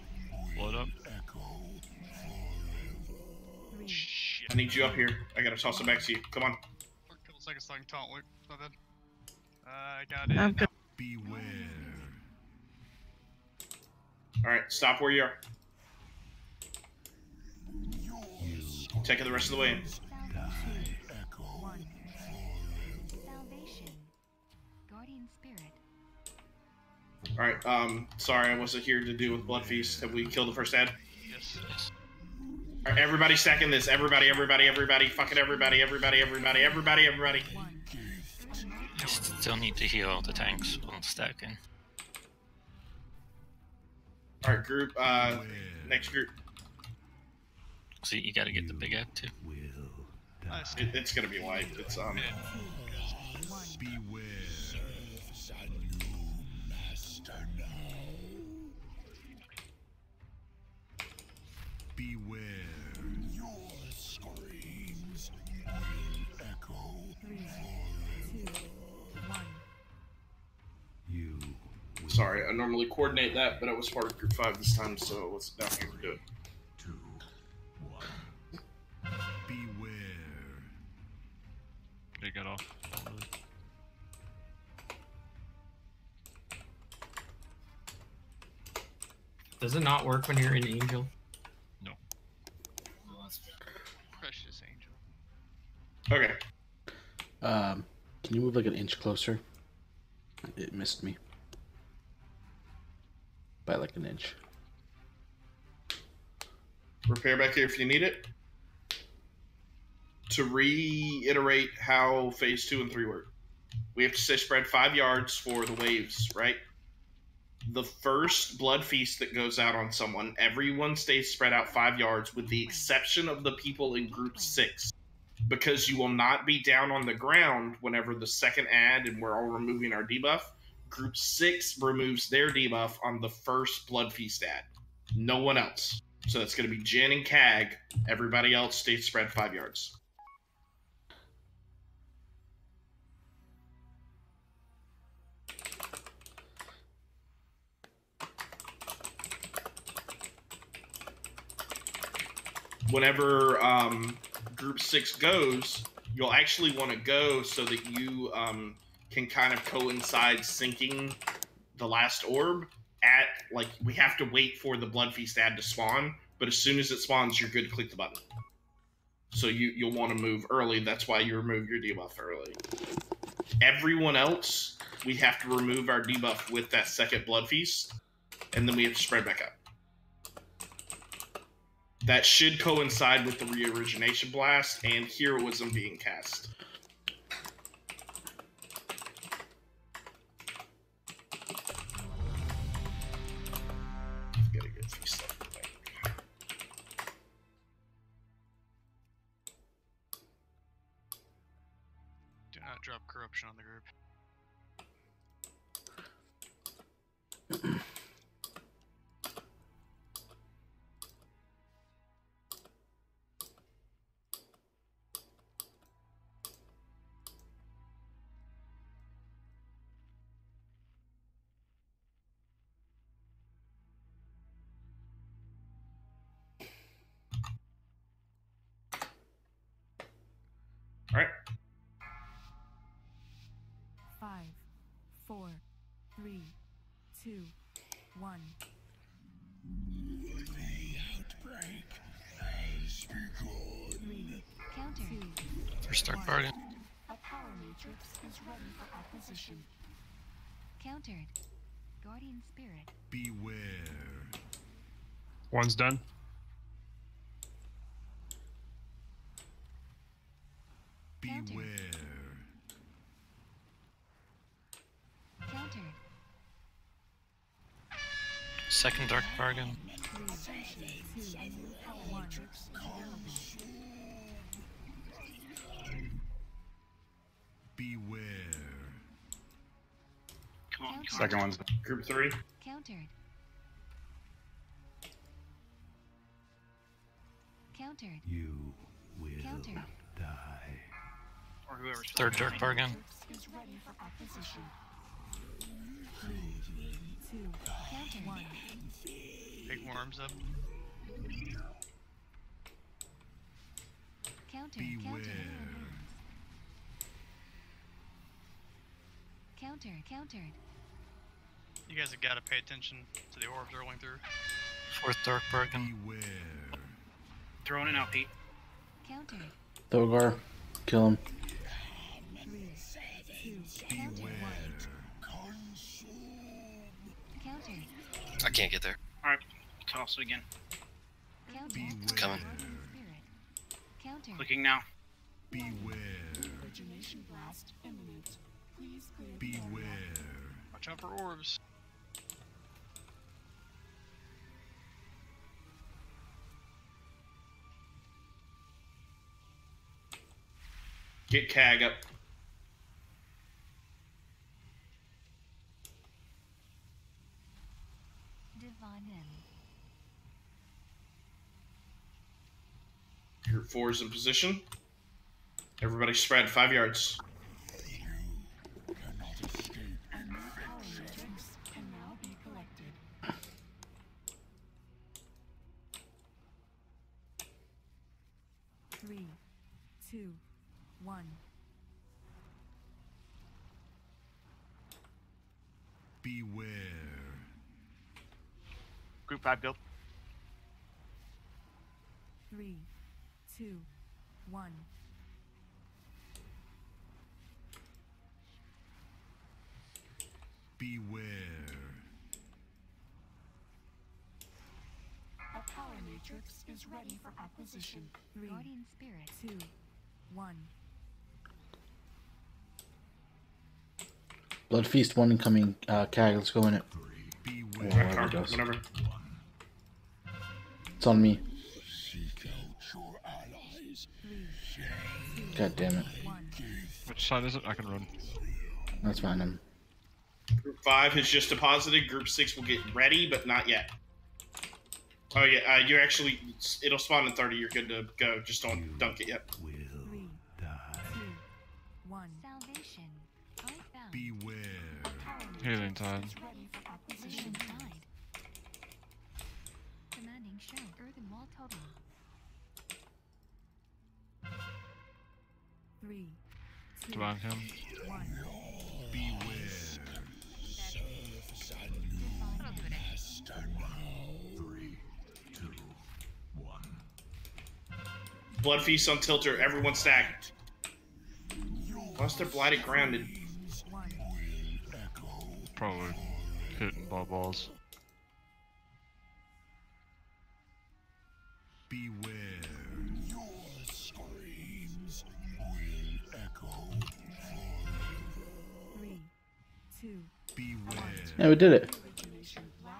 Blood up. echo forever. Shit. I need you up here. I gotta toss it back to you. Come on. For a couple seconds so I can taunt Luke. It's not bad. I got it. I'm good. Beware. Alright, stop where you are. Your Taking the rest of the way in. echo 1. Salvation. Guardian spirit. Alright, sorry I wasn't here to do with Blood Feast. Have we killed the first ad? Yes. Alright, everybody stacking this. Everybody, fucking everybody. 1. Still need to heal the tanks while stacking. Alright, group, next group. So you gotta get the big ad too. Nice. It's gonna be wiped. It's, Beware. Serves a new master now. Beware. Your screams will echo 3, 2, 1. You. sorry, I normally coordinate that, but I was part of group 5 this time, so let's down here to do it. 2, 1. Beware. They got off. Does it not work when you're in Angel? No. Precious angel. Okay. Can you move like an inch closer? It missed me by like an inch. Repair back here if you need it. To reiterate how phase 2 and 3 work, we have to say spread 5 yards for the waves, right? The first blood feast that goes out on someone, everyone stays spread out 5 yards with the exception of the people in group 6. Because you will not be down on the ground whenever the second ad and we're all removing our debuff. Group 6 removes their debuff on the first blood feast ad. No one else. So that's going to be Jen and Cag. Everybody else stays spread 5 yards. Whenever group 6 goes, you'll actually want to go so that you can kind of coincide syncing the last orb at, like, we have to wait for the blood feast ad to spawn, but as soon as it spawns, you're good to click the button. So you'll want to move early. That's why you remove your debuff early. Everyone else, we have to remove our debuff with that second blood feast, and then we have to spread back up. That should coincide with the re-origination blast and heroism being cast. Gotta get some stuff back. Do not drop corruption on the group. All right. 5, 4, 3, 2, 1. The outbreak has begun. Counter. First dark bargain. A power matrix is ready for acquisition. Countered. Guardian Spirit. Beware. One's done. Beware. Countered. Second dark bargain. 3, 2, 1. Beware. Come on, Second one's Group 3. Countered. Countered. You will Countered. die. or whoever's Third dark bargain. Is ready for acquisition. 3, 2, Countered. 1. Big worms up. Countered. Beware. Countered. Countered. Countered. You guys have got to pay attention to the orbs rolling through. Fourth dark bargain. Beware. throwing it out, Pete. Countered. Thogar, kill him. 3, 2, Countered. Consume. Countered. I can't get there. Alright, toss it again. Countered. It's coming. Guardian Spirit. Countered. Clicking now. Beware. Origination blast imminent. Please clear the Beware. Watch out for orbs. Get Cag up. Divine in. Group 4 is in position. Everybody spread 5 yards. Cannot escape And more power matrix can now be collected. Three, 2, 1. Beware. Group 5 build. 3, 2, 1. Beware. A power matrix is ready for acquisition. 3, Guardian Spirit. 2, 1. Blood Feast 1 incoming. Cag, let's go in it. Whatever. It's on me. Seek out your allies. God damn it. Which side is it? I can run. That's fine. Group 5 has just deposited. Group 6 will get ready, but not yet. Oh yeah, you're actually. It'll spawn in 30. You're good to go. Just don't dunk it yet. 3, 2, 1. Salvation. Outbound. Beware. Healing time. Acquisition side. Commanding show. Earthen wall total. 3, 2, Divine him. 1. Beware. Master now. 3, 2, 1. Blood Feast on Tilter. Everyone stacked. Unless they're blighted grounded. Probably hitting balls. Beware. Your screams will echo forever. 3, 2, Beware. Yeah, we did it.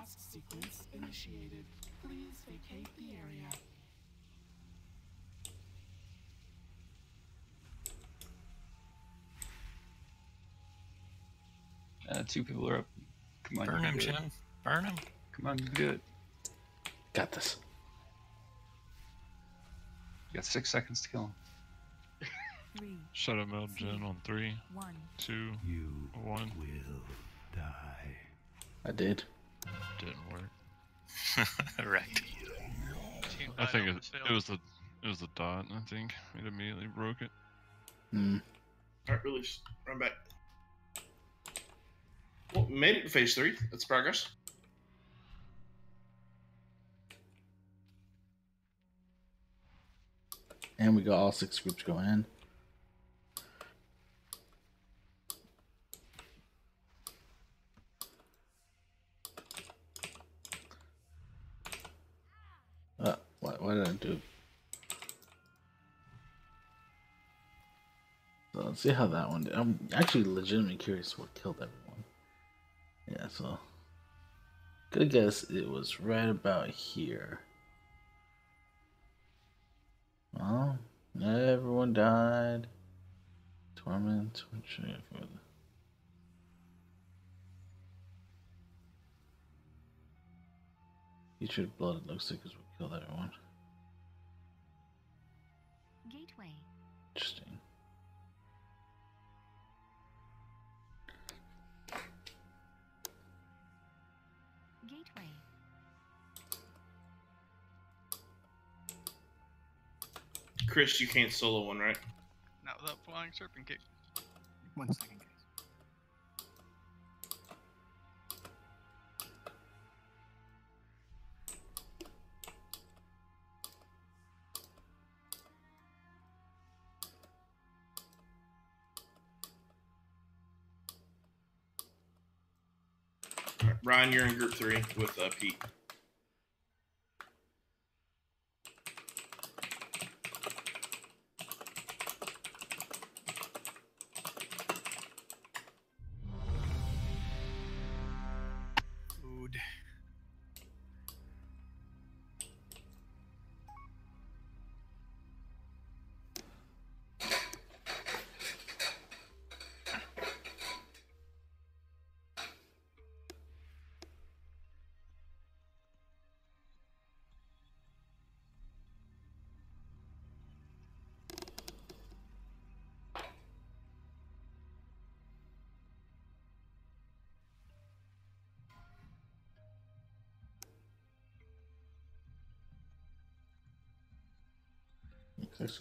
last sequence initiated. Please vacate the area. Two people are up. Come on, Burn you him, can do it. Jim. Burn him. Come on, you can do it. Got this. You got 6 seconds to kill him. 3, Shut him out, Jen, on 3, 1. 2, 1. Will die. I did. Didn't work. Wrecked. I think it was the dot. I think it immediately broke it. Hmm. Alright, release. Run back. Well, made it to phase 3. That's progress. And we got all 6 groups going in. What did I do? So let's see how that one did. I'm actually legitimately curious what killed everyone. Yeah, so good guess it was right about here. Well, everyone died. Torment. What should I get further? Featured blood, it looks like, is what killed everyone. Gateway. Interesting. Gateway. Chris, you can't solo one, right? Not without flying serpent kick. 1 second, guys. Alright, Ryan, you're in group 3 with Pete. Food.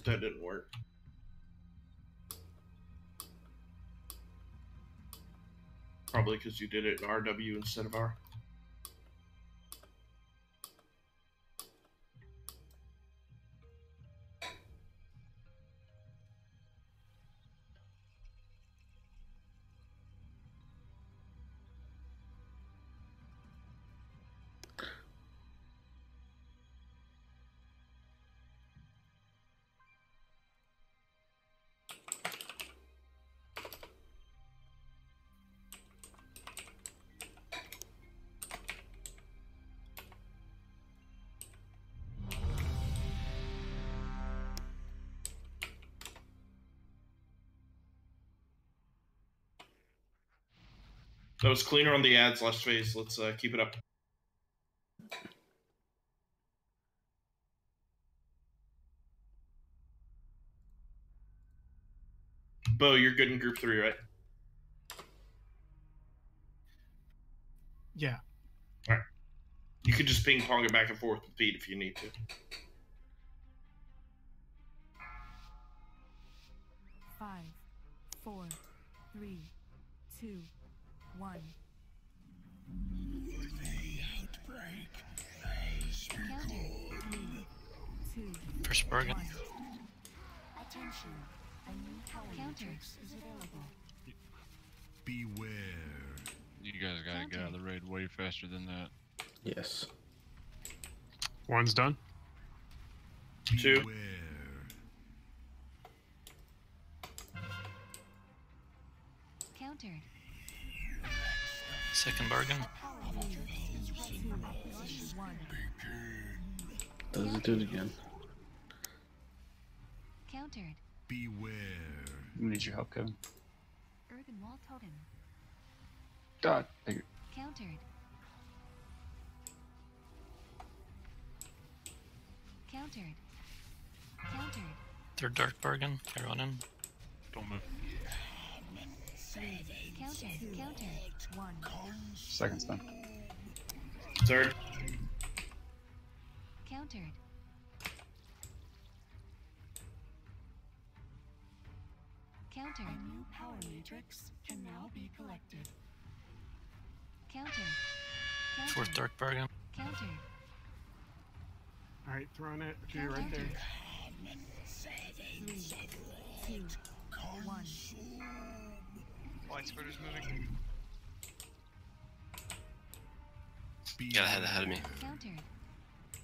That didn't work. Probably because you did it in RW instead of R. That was cleaner on the ads last phase. Let's keep it up. Bo, you're good in group 3, right? Yeah. All right. You could just ping pong it back and forth with Pete if you need to. Five, 4, 3, 2, 1. The outbreak has begun. 2, First bargain. 1. Attention. A new power matrix is available. Beware. You guys gotta get out of the raid way faster than that. Yes. One's done. 2. Beware. Countered. Second bargain. Does it do it again? Countered. Beware. We need your help, Kevin. Earthen wall totem. God, bigger. Countered. Countered. Countered. Third dark bargain. Everyone in. Don't move. Countered. Countered. 1. Second's done. 3rd. Countered. Countered. A new power matrix can now be collected. Countered. Countered. Fourth dark bargain. Countered. All right, throwing it to you right there. 3, 2, 1. Light splitter's moving. Got ahead of me. Countered.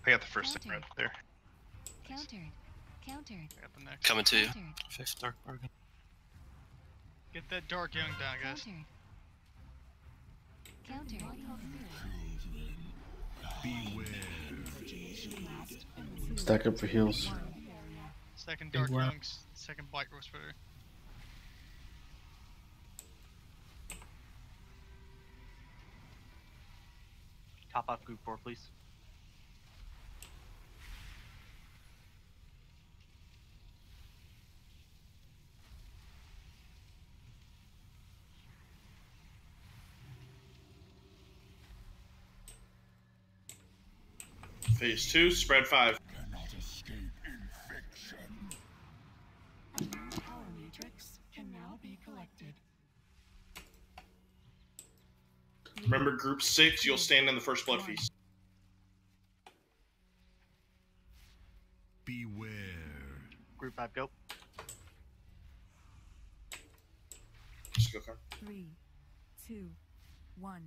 I got the first thing right there. Countered. Countered. I got the next. Coming to you. Countered. Fifth dark bargain. Get that dark young down, guys. Countered. Countered. Beware. Stack up for heals. Second dark youngs. Second blight roast splitter. Top off group 4, please. Phase 2, spread 5. Cannot escape infection. A new power matrix can now be collected. Remember, group 6, you'll stand in the first blood feast. Beware. Group 5, go. Just go, Carl. 3, 2, 1.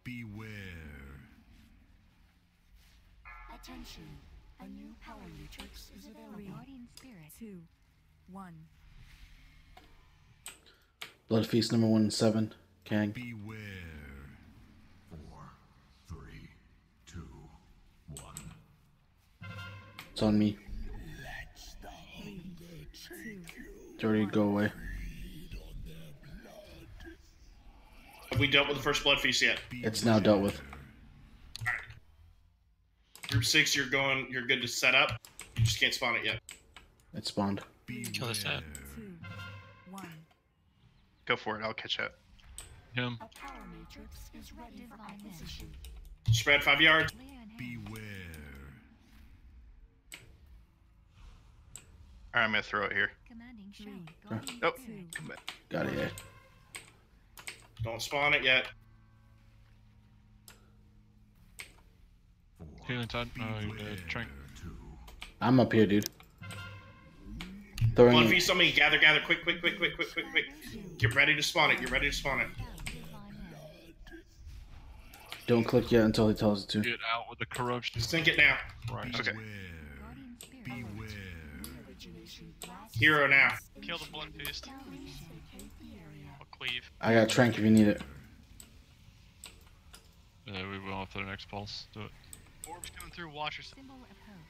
Beware. Attention. A new power matrix is available. Guardian spirit. 2, 1. Blood Feast number 1 and 7. Kang. Beware. 4, 3, 2, 1. It's on me. Jordy, go away. Have we dealt with the first blood feast yet? It's now dealt with. Group 6, you're good to set up. You just can't spawn it yet. It spawned. Kill this set. 2, 1. Go for it. I'll catch up. Him. A power matrix is ready for acquisition. Spread 5 yards. Beware. Alright, I'm gonna throw it here. Commanding show. Nope. Come back. Got it, yeah. Don't spawn it yet. Healing time. Trank. I'm up here, dude. Throwing Blood it. feast on me. Gather, quick. Get ready to spawn it. Don't click yet until he tells you to. Get out with the corruption. Sink it now. Right. Okay. Beware. Hero now. Kill the blood feast. I'll cleave. I got Trank if you need it. We went off to the next pulse. Do it. Orbs coming through. Watch yourself. Symbol of hope.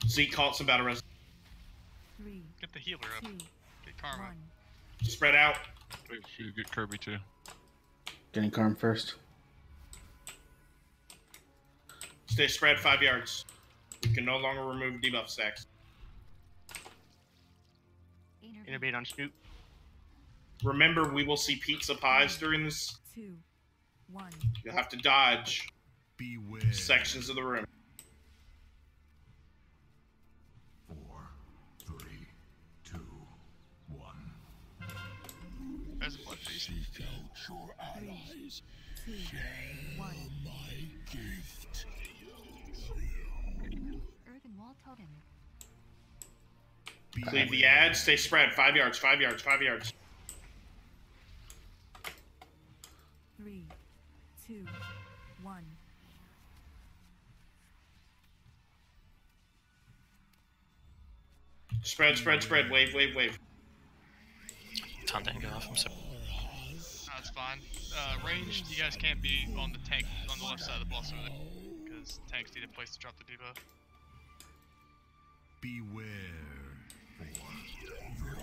Zeke caught some battle res. 3, Get the healer up. 2, Get Karma. 1. Spread out. You get Kirby too. Getting Karm first. Stay spread 5 yards. We can no longer remove debuff stacks. Innervate on Snoop. Remember, we will see pizza pies during this. 2, 1. You'll have to dodge Beware. sections of the room. 4, 3, 2, 1. There's a blood feast. Seek out your allies. 2, 1. My gift. Earthen wall totem. Cleave the ad. Stay spread 5 yards. 5 yards. 5 yards. 3, 2, 1. Spread, spread, spread. Wave, wave, wave. Tom didn't go off. I'm sorry. That's fine. Ranged, you guys can't be on the tank on the left side of the boss over there, because tanks need a place to drop the debuff. Beware. 4, 3,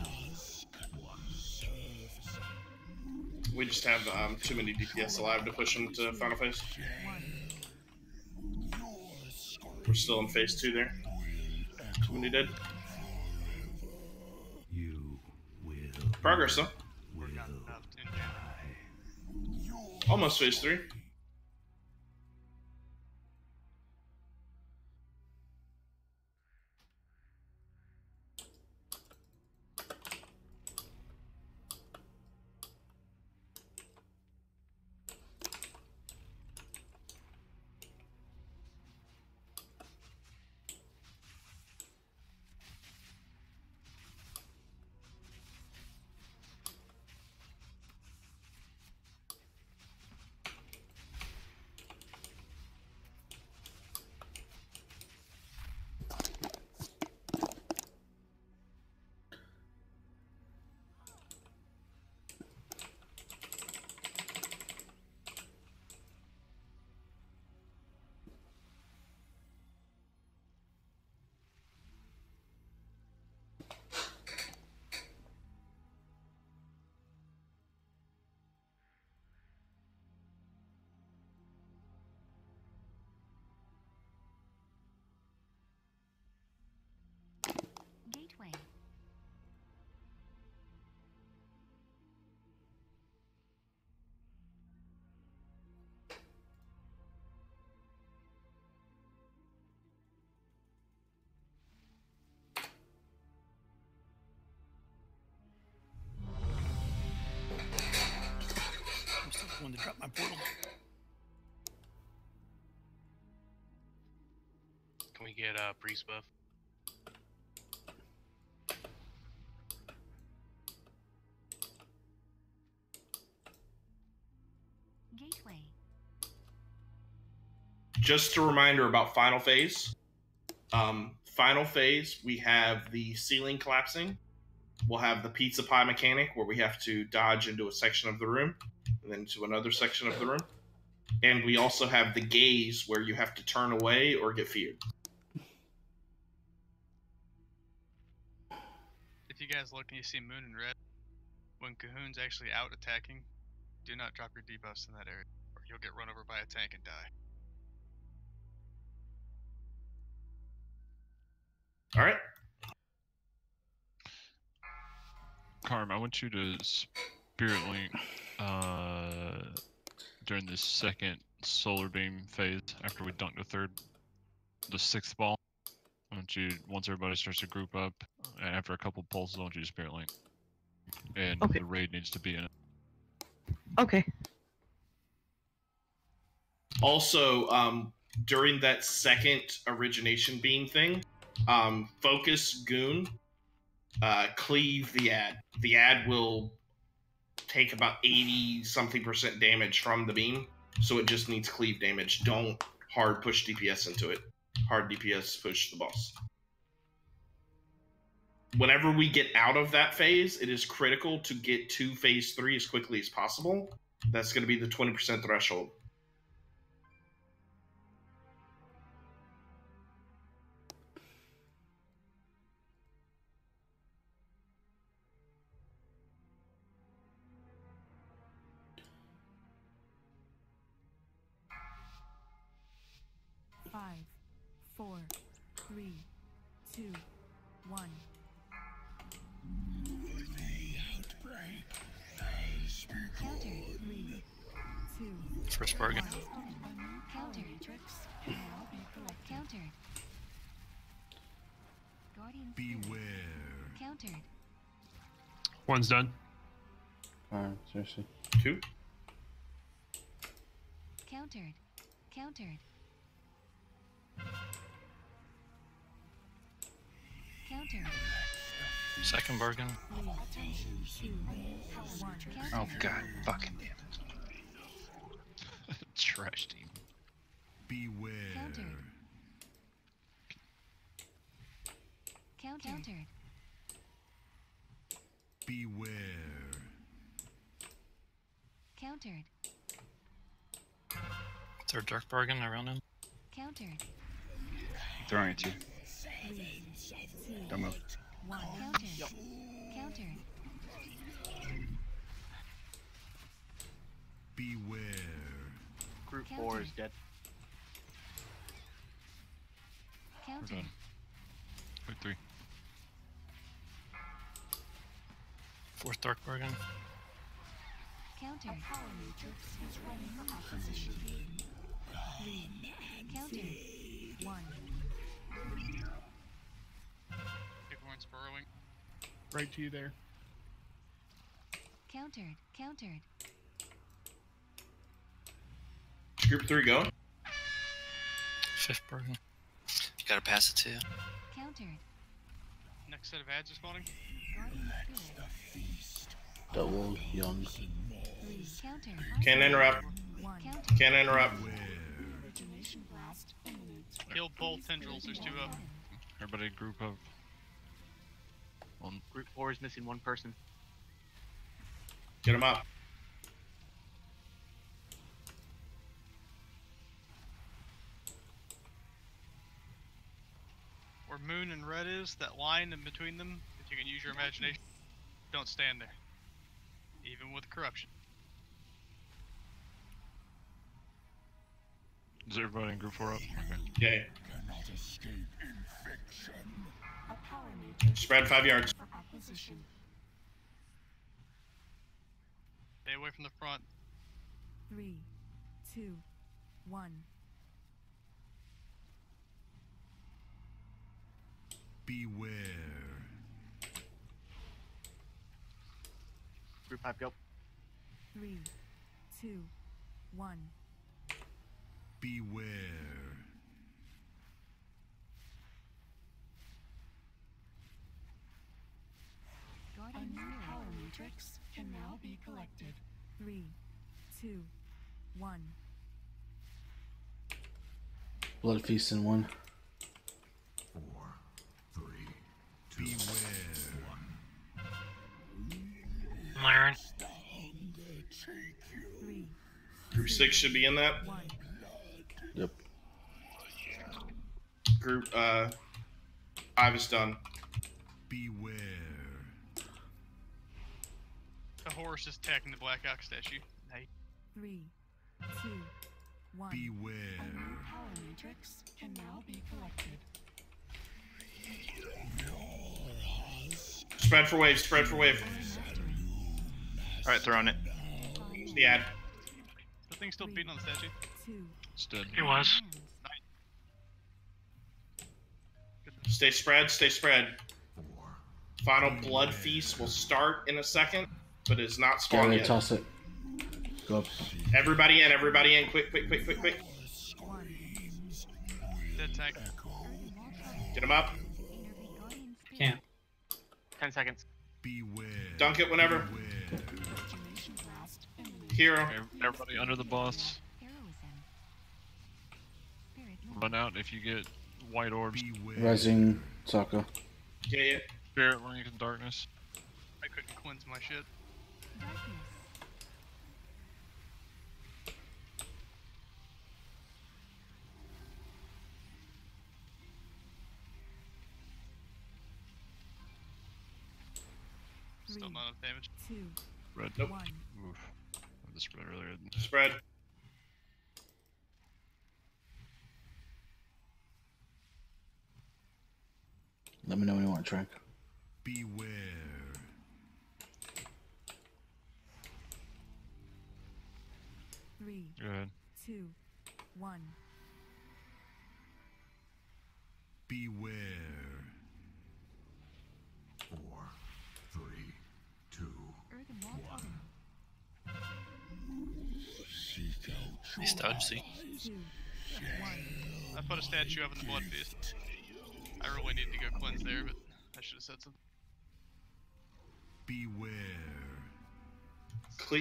2, 1. We just have too many DPS alive to push them to final phase. We're still in phase 2 there. Too many dead. You will. Progress, though. Almost phase 3. Gateway. I'm still going to drop my portal. Can we get a priest buff? Gateway. Just a reminder about final phase. Final phase, we have the ceiling collapsing. We'll have the pizza pie mechanic where we have to dodge into a section of the room and then to another section of the room. And we also have the gaze where you have to turn away or get feared. If you guys look and you see Moon in red, when Cahoon's actually out attacking, do not drop your debuffs in that area, or you'll get run over by a tank and die. All right. Karm, I want you to Spirit Link during the second solar beam phase after we dunk the sixth ball. I want you, once everybody starts to group up, and after a couple pulses, I want you to Spirit Link. And the raid needs to be in it. Okay. Also, during that second origination beam thing, focus Goon, cleave the ad. The ad will take about 80-something% damage from the beam, so it just needs cleave damage. Don't hard push DPS into it. Hard DPS push the boss. Whenever we get out of that phase, it is critical to get to phase 3 as quickly as possible. That's going to be the 20% threshold. 4, 3, 2, 1. Counter 3, 2. First bargain. Counter. Countered. Guardian Beware. countered. One's done. Seriously. 2. Countered. Countered. Countered. Second bargain. 3, 2, 1. Oh god, fucking damn it. Trash team. Beware. Countered. Countered. Beware. Countered. Third dark bargain around him. Countered. I'm throwing it to you. 3, 2, Don't move. 1. Countered. Countered. Beware. Group 4 is dead. We're Countered. done. Wait, 3. Fourth dark bargain. Countered. 3. Countered. 1. Everyone's burrowing. Right to you there. Countered. Countered. Group 3 going. Fifth bargain. You gotta pass it to you. Countered. Next set of ads are spawning. Guardian spirit. Double young. 3. Countered. Can't interrupt. 1. Countered. Can't interrupt. Kill both tendrils. There's 2 up. Everybody group up. Group 4 is missing 1 person. Get him up. Where moon and red is, that line in between them, if you can use your imagination, don't stand there. Even with corruption. Is everybody in group 4 up? Okay. Yeah. Cannot escape infection. Spread 5 yards. Stay away from the front. 3, 2, 1. Beware. Group 5, go. 3, 2, 1. Beware. Guardian spirit. Power matrix can now be collected. 3, 2, 1. Blood feast in 1. 4, 3, 2, Beware. 1. Myron. 3, Group 6 should be in that. 1. Yep. Group 5 is done. Beware. The horse is attacking the Black Ox statue. Hey. 3, 2, 1. Beware. Power matrix can now be collected. Spread for wave. Spread for wave. Alright, throwing it. The ad. The thing's still beating on the statue. 2. It's dead. It was. Stay spread. Stay spread. Final blood feast will start in a second, but it's not spawned Gotta yet. toss it. Go up. Everybody in. Everybody in. Quick, quick, quick, quick, quick. Dead tank. Get him up. Can't. 10 seconds. Beware. Dunk it whenever. Hero. Everybody under the boss. Run out if you get white orbs. Rising Sokka. Yeah, yeah. Spirit link in darkness. I couldn't cleanse my shit. Still not enough damage. 2, Red. Nope. 1. Oof. The spread earlier. Spread. Let me know when you want to track. Beware. Three, Go ahead. 2, 1. Beware. 4, 3, 2, Earthen wall totem. He's dodge seat. 2, 1. I put a statue up in the blood feast. I really need to go cleanse there, but I should have said something. Beware.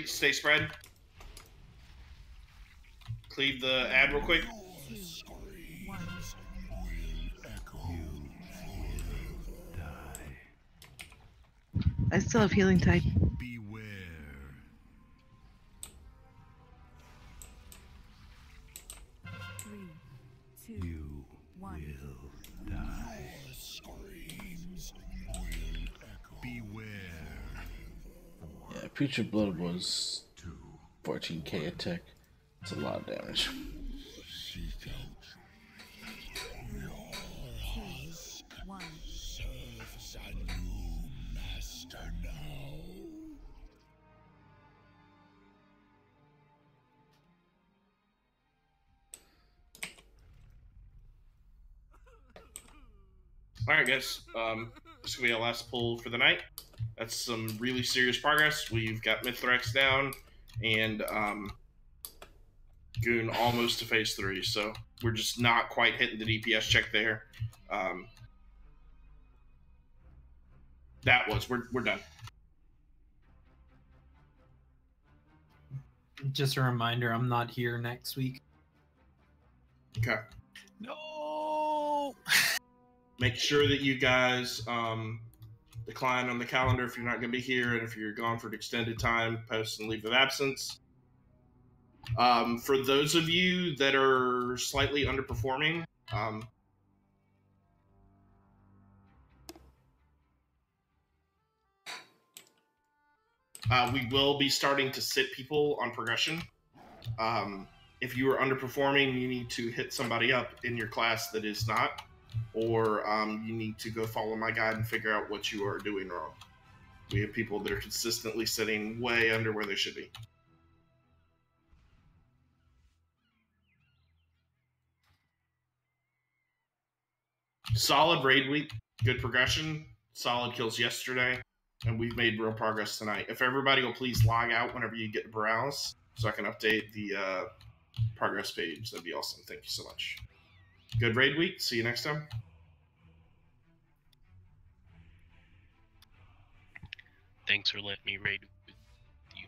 Stay spread. Cleave the ad real quick. 2, 1. I still have healing tide. Beware. 3, 2, 1. Beware. Yeah, Future Blood was 14k attack. It's a lot of damage. 1. All right, guys. This is gonna be our last pull for the night. That's some really serious progress. We've got Mithrax down, and Goon almost to phase 3. So we're just not quite hitting the DPS check there. We're done. Just a reminder, I'm not here next week. Okay. No. Make sure that you guys decline on the calendar if you're not going to be here, and if you're gone for an extended time, post and leave of absence. For those of you that are slightly underperforming, we will be starting to sit people on progression. If you are underperforming, you need to hit somebody up in your class that is not, or you need to go follow my guide and figure out what you are doing wrong. We have people that are consistently sitting way under where they should be. Solid raid week, good progression, solid kills yesterday, and we've made real progress tonight. If everybody will please log out whenever you get to browse, so I can update the progress page, that'd be awesome. Thank you so much. Good raid week. See you next time. Thanks for letting me raid with you.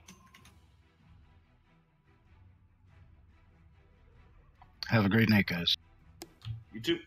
Have a great night, guys. You too.